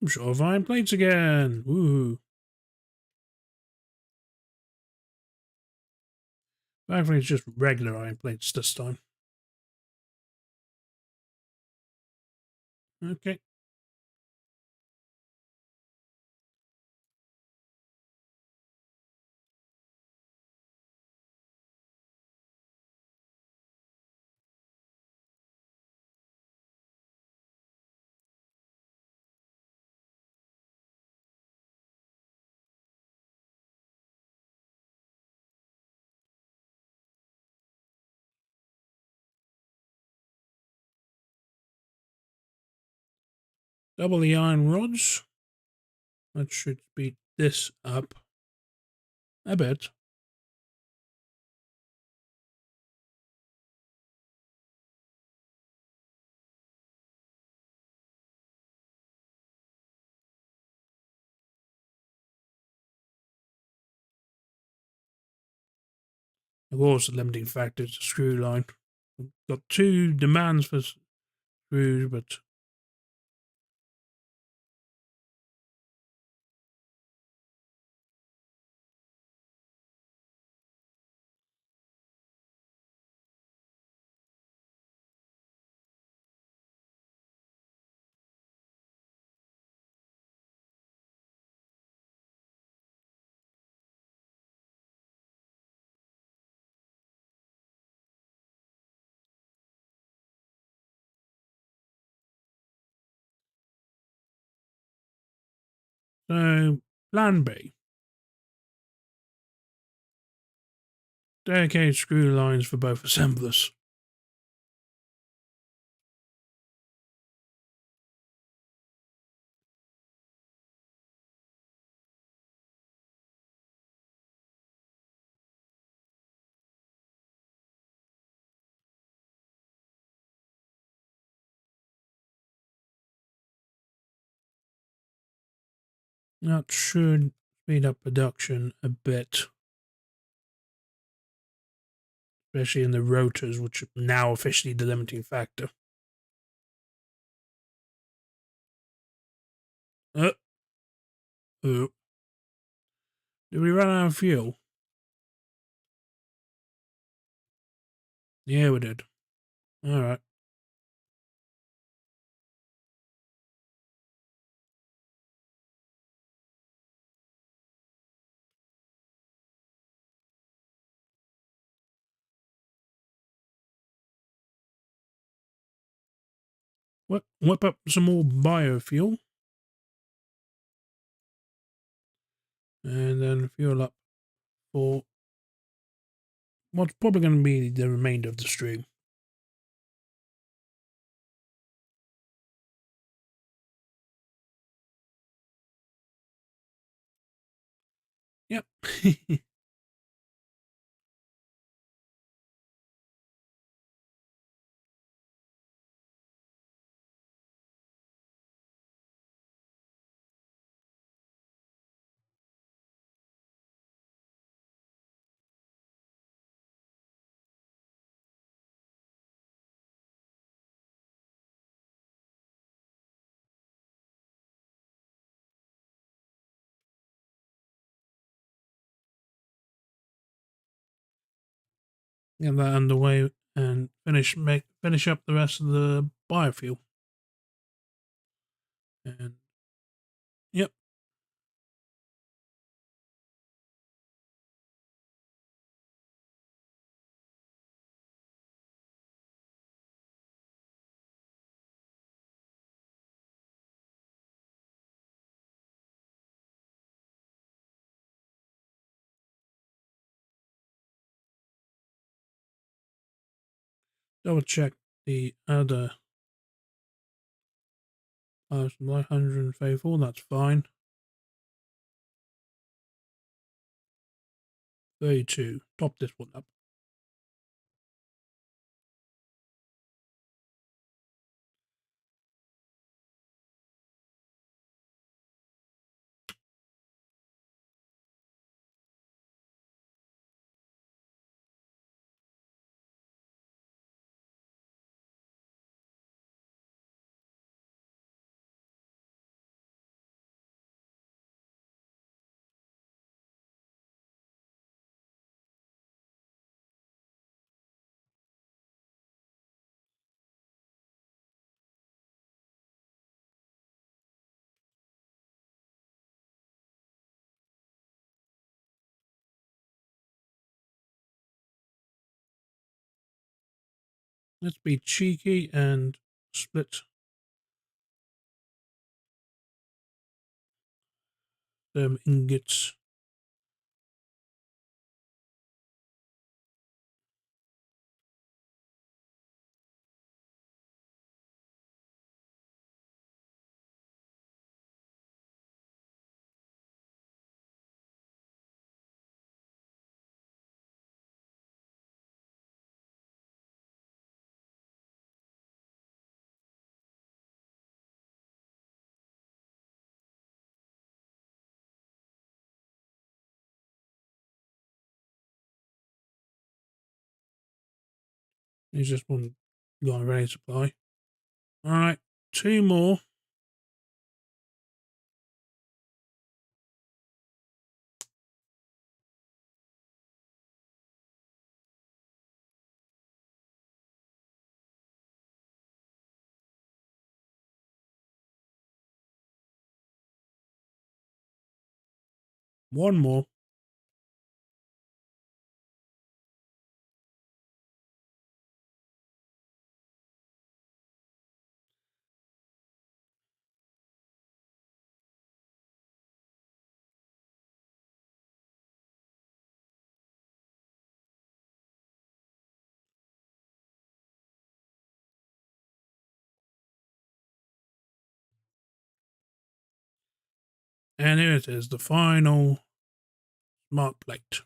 I'm short of iron plates again. Woohoo. Thankfully, it's just regular iron plates this time. Okay. Double the iron rods. That should speed this up a bit. Of course, the limiting factor is the screw line. We've got 2 demands for screws, but so plan B. Dedicated screw lines for both assemblers. That should speed up production a bit, especially in the rotors, which are now officially the limiting factor. Oh. Did we run out of fuel? Yeah, we did. Alright. Whip up some more biofuel. And then fuel up for what's probably going to be the remainder of the stream. Yep. Get that underway and finish up the rest of the biofuel. And yep. Double check the other 134, that's fine. 32, top this one up. Let's be cheeky and split them ingots. There's just one guy ready to supply. Alright, 2 more. One more. And here it is, the final smart plate.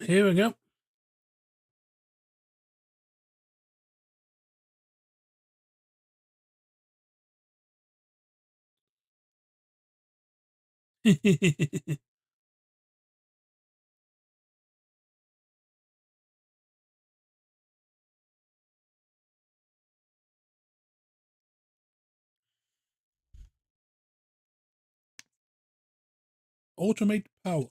Here we go. Automate power.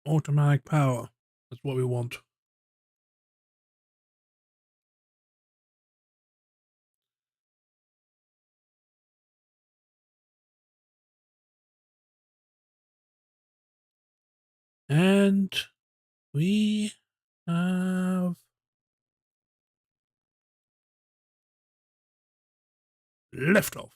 Automatic power. That's what we want. And we have liftoff.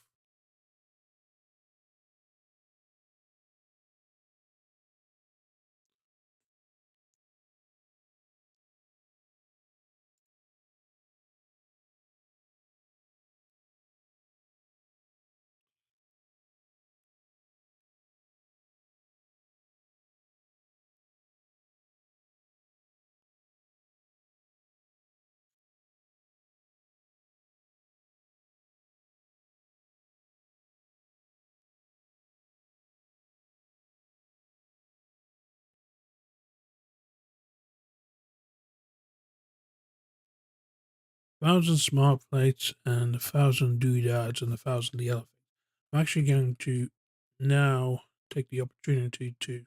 1,000 smart plates and 1,000 doodads and 1,000 yellow things. I'm actually going to now take the opportunity to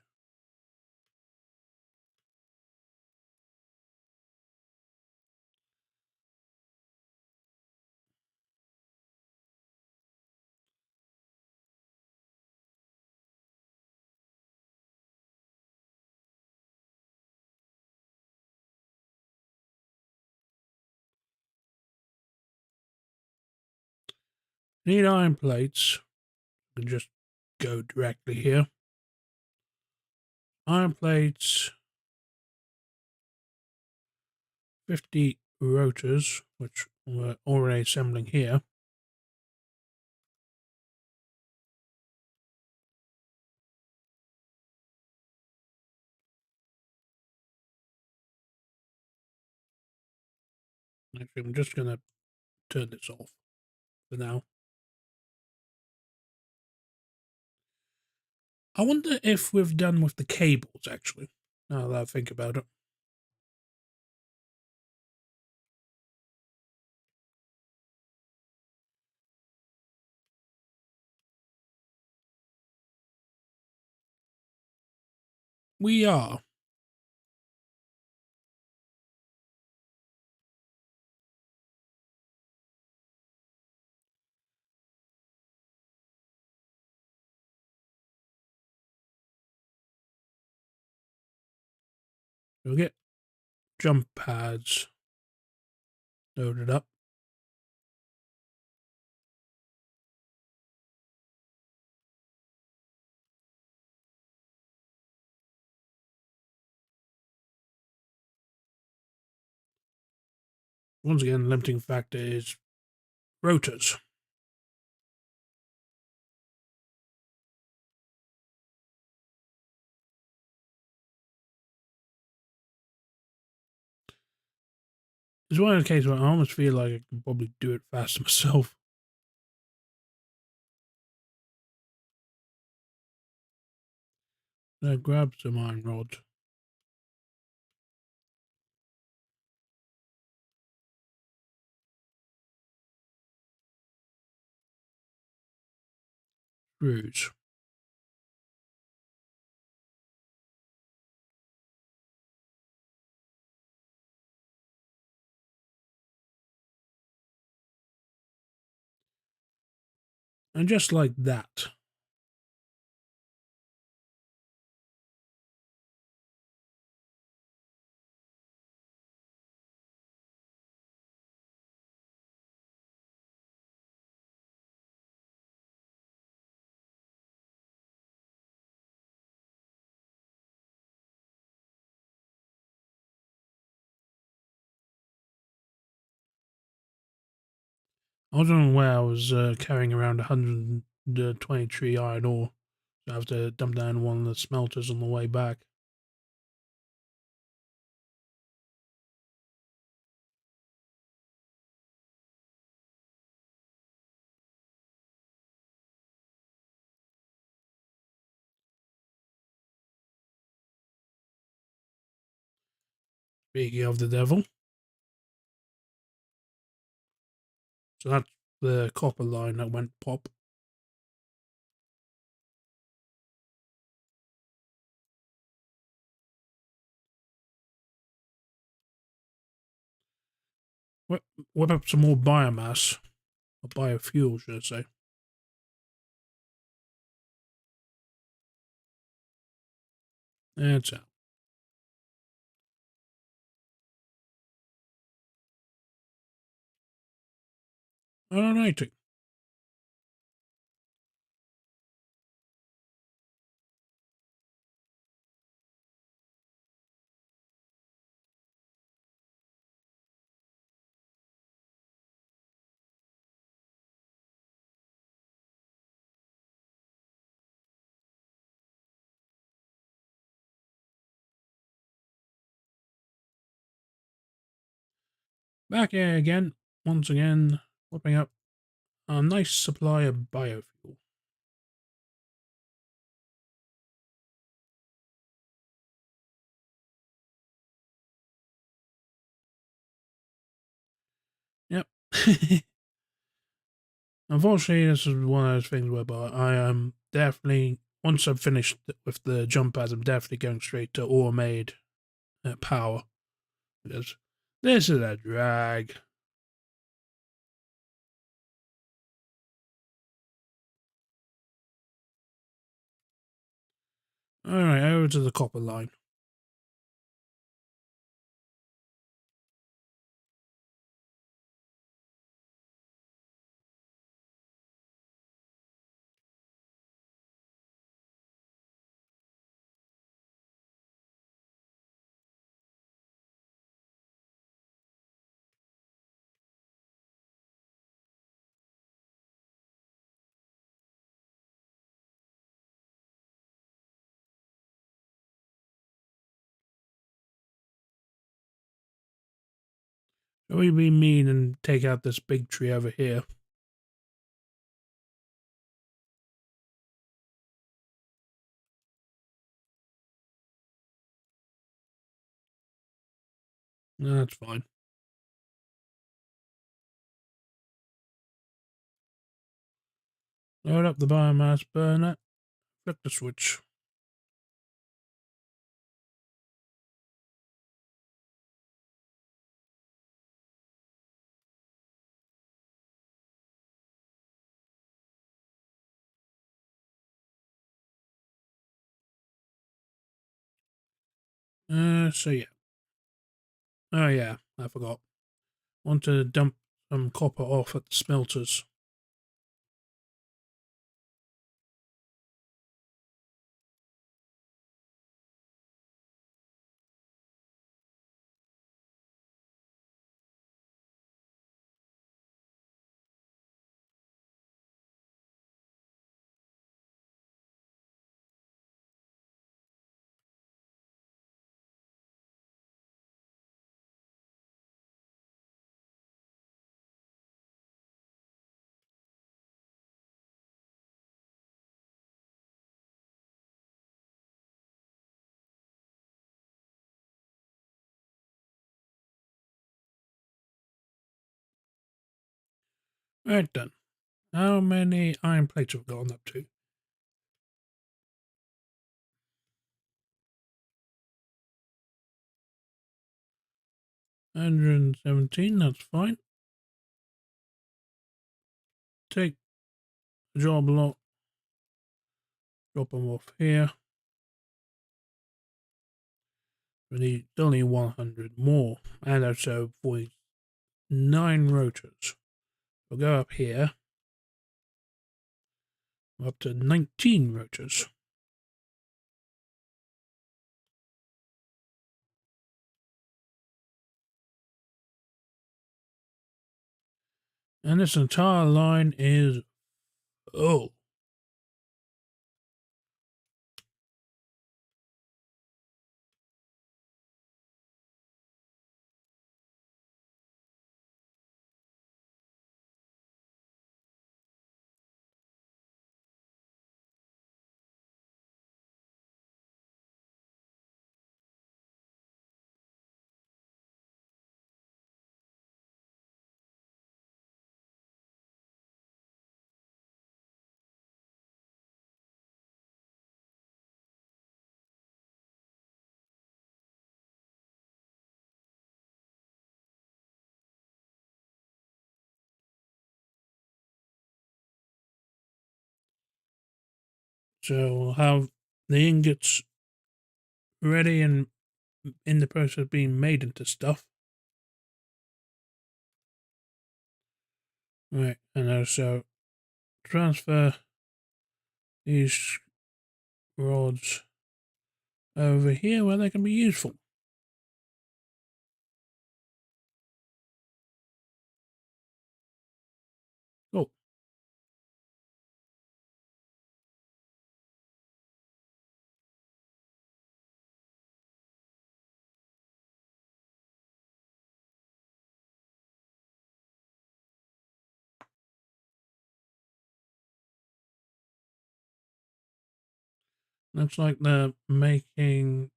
need iron plates. I can just go directly here. Iron plates, 50 rotors, which we're already assembling here. Actually, I'm just going to turn this off for now. I wonder if we've done with the cables, actually, now that I think about it. We are. We'll get jump pads loaded up. Once again, limiting factor is rotors. It's one of the cases where I almost feel like I could probably do it faster myself. Now grab some iron rod. Screws. And just like that. I was on where I was carrying around 123 iron ore. So I have to dump down one of the smelters on the way back. Speaking of the devil. So that's the copper line that went pop. Whip up some more biomass. Or biofuel, should I say. That's out. Alrighty. Back here again. Once again, whipping up a nice supply of biofuel. Yeah, Unfortunately, this is one of those things whereby I am definitely, once I've finished with the jump pads, I'm definitely going straight to automated power. Because this is a drag. Alright, over to the copper line. Shall we be mean and take out this big tree over here? No, that's fine. Load up the biomass burner. Flip the switch. So yeah. Oh yeah, I forgot. Want to dump some copper off at the smelters. Right, done. How many iron plates have we got on up to? 117, that's fine. Take the job lot, drop them off here. We need only 100 more, and also 49 rotors. We'll go up here, up to 19 rotors. And this entire line is full. So we'll have the ingots ready and in the process of being made into stuff. Right, and also transfer these rods over here where they can be useful. Cool. Looks like they're making,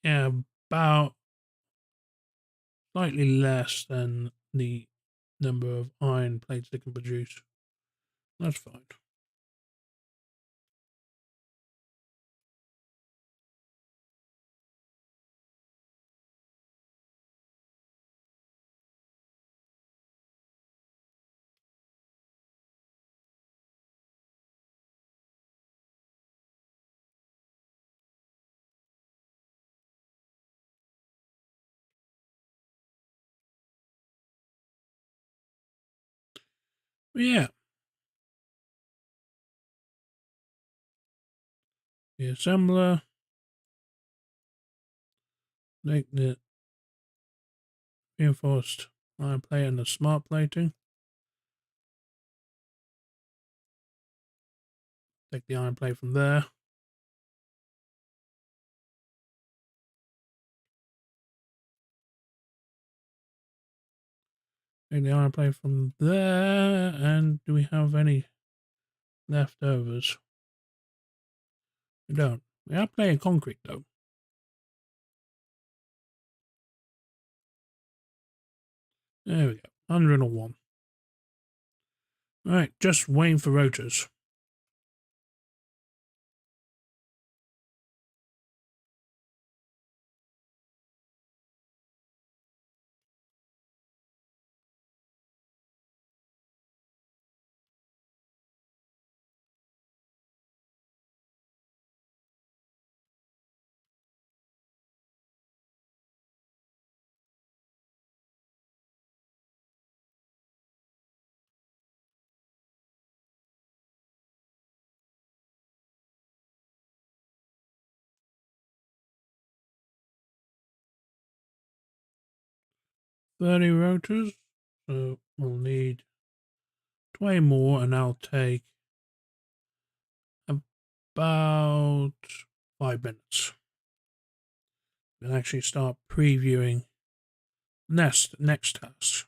yeah, about slightly less than the number of iron plates they can produce. That's fine. But yeah. The assembler. Make the reinforced iron plate and the smart plating. Take the iron plate from there. Take the iron plate from there. And do we have any leftovers? We don't. We are playing concrete though. There we go. 101. Right, just waiting for rotors. Thirty rotors. So we'll need 20 more, and I'll take about 5 minutes. We'll actually start previewing next task.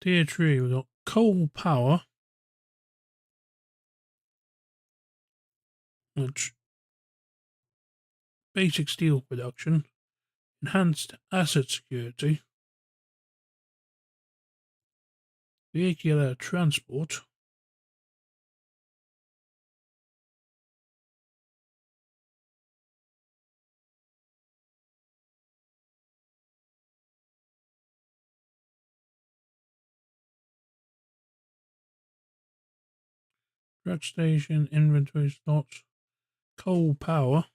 Tier 3, we've got coal power, which basic steel production, enhanced asset security, vehicular transport, truck station, inventory slots, coal power,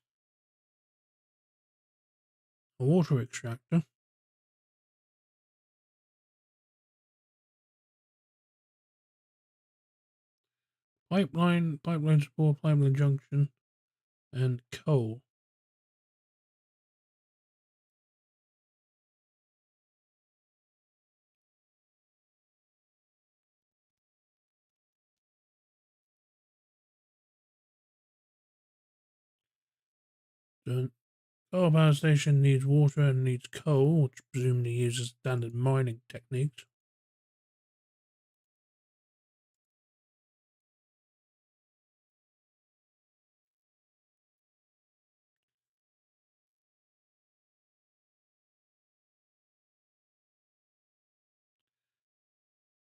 a water extractor, pipeline support, pipeline junction, and coal. The coal power station needs water and needs coal, which presumably uses standard mining techniques.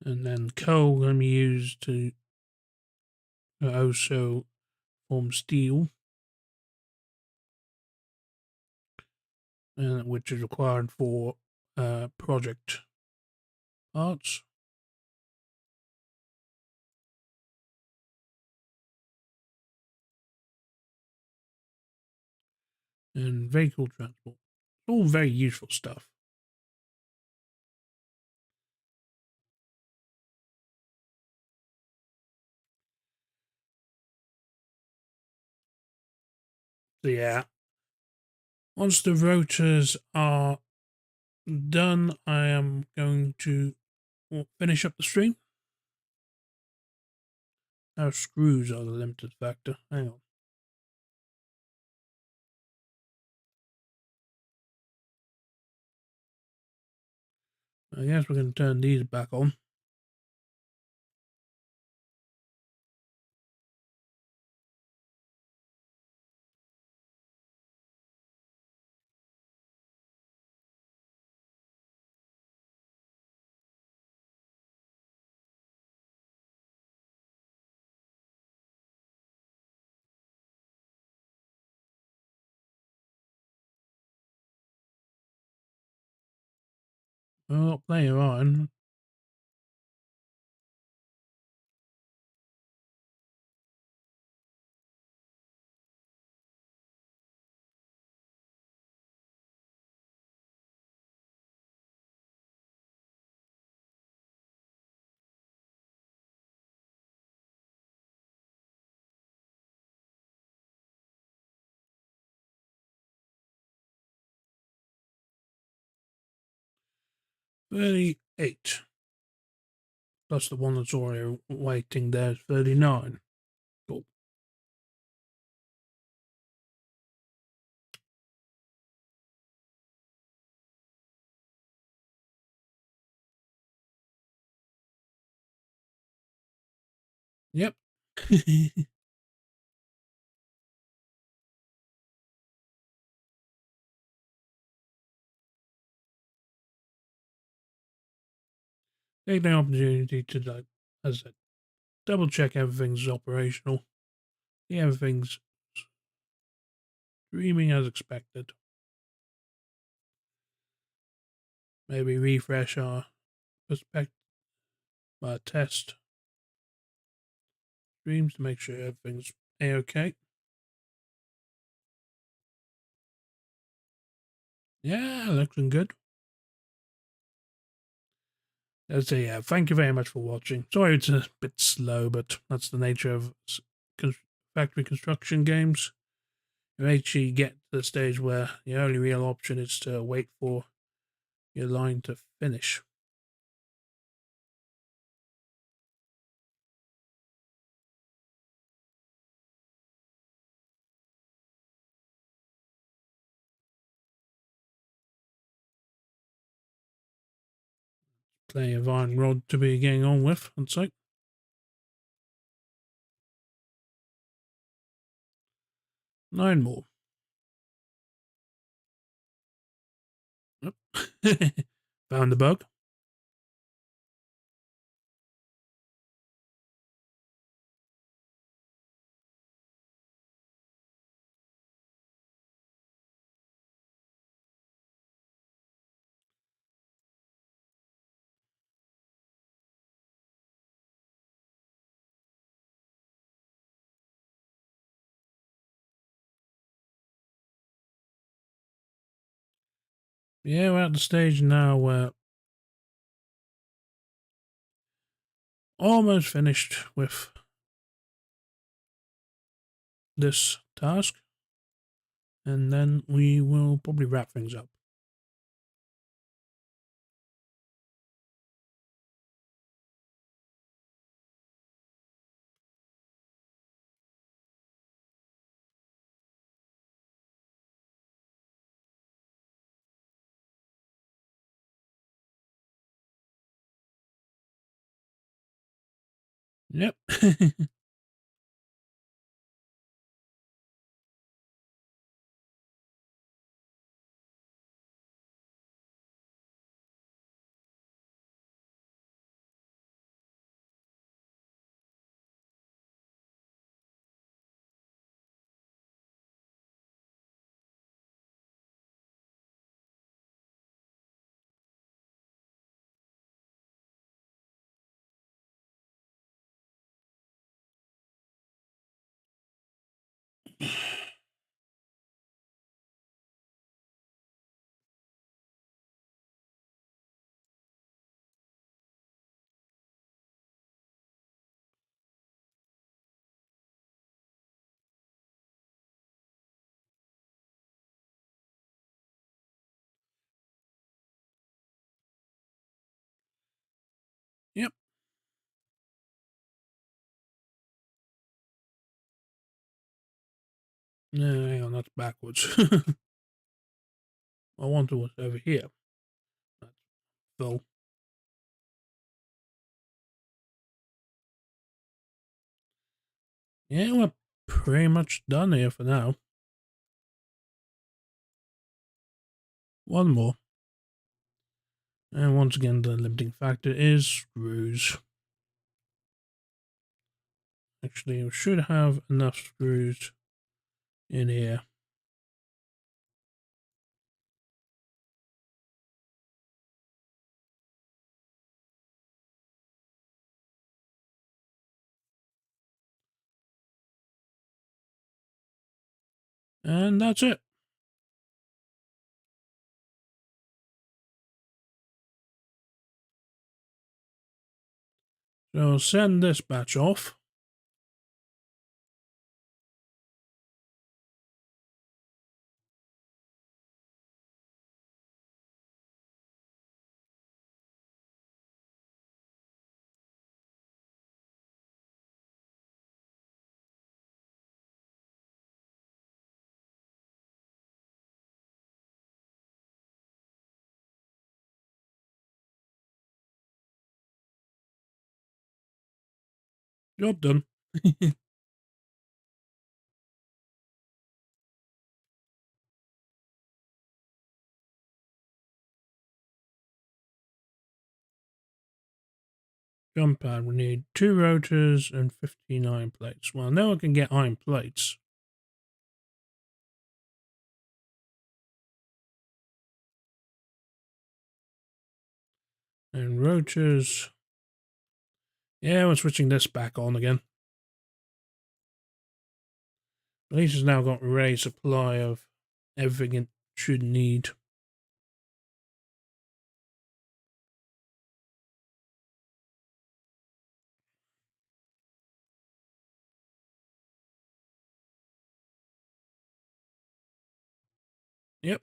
And then coal going to be used to also form steel, which is required for project parts. And vehicle transport. All very useful stuff. So yeah, once the rotors are done, I am going to finish up the stream. Now screws are the limited factor. Hang on. I guess we're going to turn these back on. Well, player on. $38. Plus the one that's already waiting there is $39. Cool. Yep. Take the opportunity to, like, as I said, double check everything's operational. See everything's streaming as expected. Maybe refresh our perspective, test streams to make sure everything's a-okay. Yeah, looking good. So yeah, thank you very much for watching. Sorry it's a bit slow, but that's the nature of factory construction games. You actually get to the stage where the only real option is to wait for your line to finish. Plenty of iron rod to be getting on with, I'd say. 9 more. Yep. Found the bug. Yeah, we're at the stage now where almost finished with this task, and then we will probably wrap things up. Yep. Yep. No, hang on, that's backwards. I want to over here. That's full. Yeah, we're pretty much done here for now. One more. And once again, the limiting factor is screws. Actually, we should have enough screws in here. And that's it. So I'll send this batch off. Job done. Jump pad, we need 2 rotors and 15 iron plates. Well, now I can get iron plates. And rotors. Yeah, we're switching this back on again. At least it's now got a ready supply of everything it should need. Yep.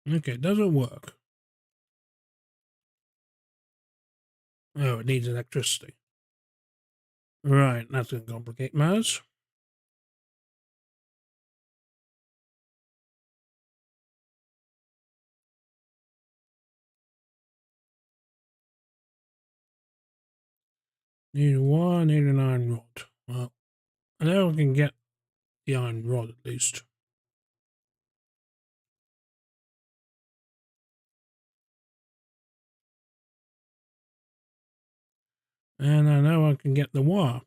Okay, does it work? Oh, it needs electricity. Right, that's going to complicate matters. Need an iron rod. Well, I know I can get the iron rod at least. And I know I can get the wire.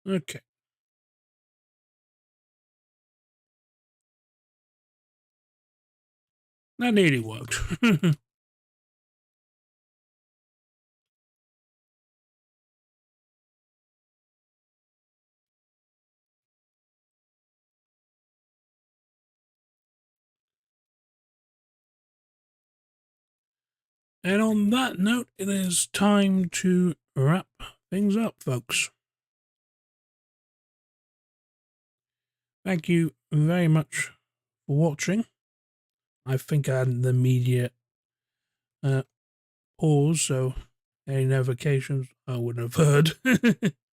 Okay. That nearly worked. And on that note, it is time to wrap things up, folks. Thank you very much for watching. I think I had the media pause, so any notifications I wouldn't have heard.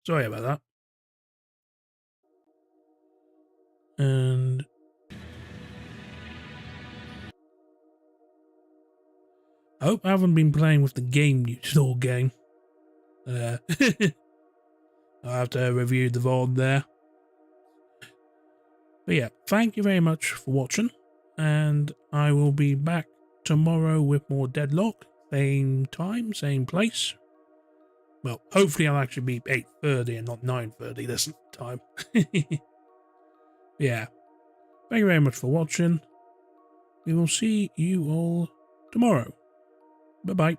Sorry about that. And I hope I haven't been playing with the game store game. I'll have to review the VOD there. But yeah, thank you very much for watching, and I will be back tomorrow with more Deadlock. Same time, same place. Well, hopefully I'll actually be 8:30 and not 9:30 this time. Yeah. Thank you very much for watching, we will see you all tomorrow. Bye-bye.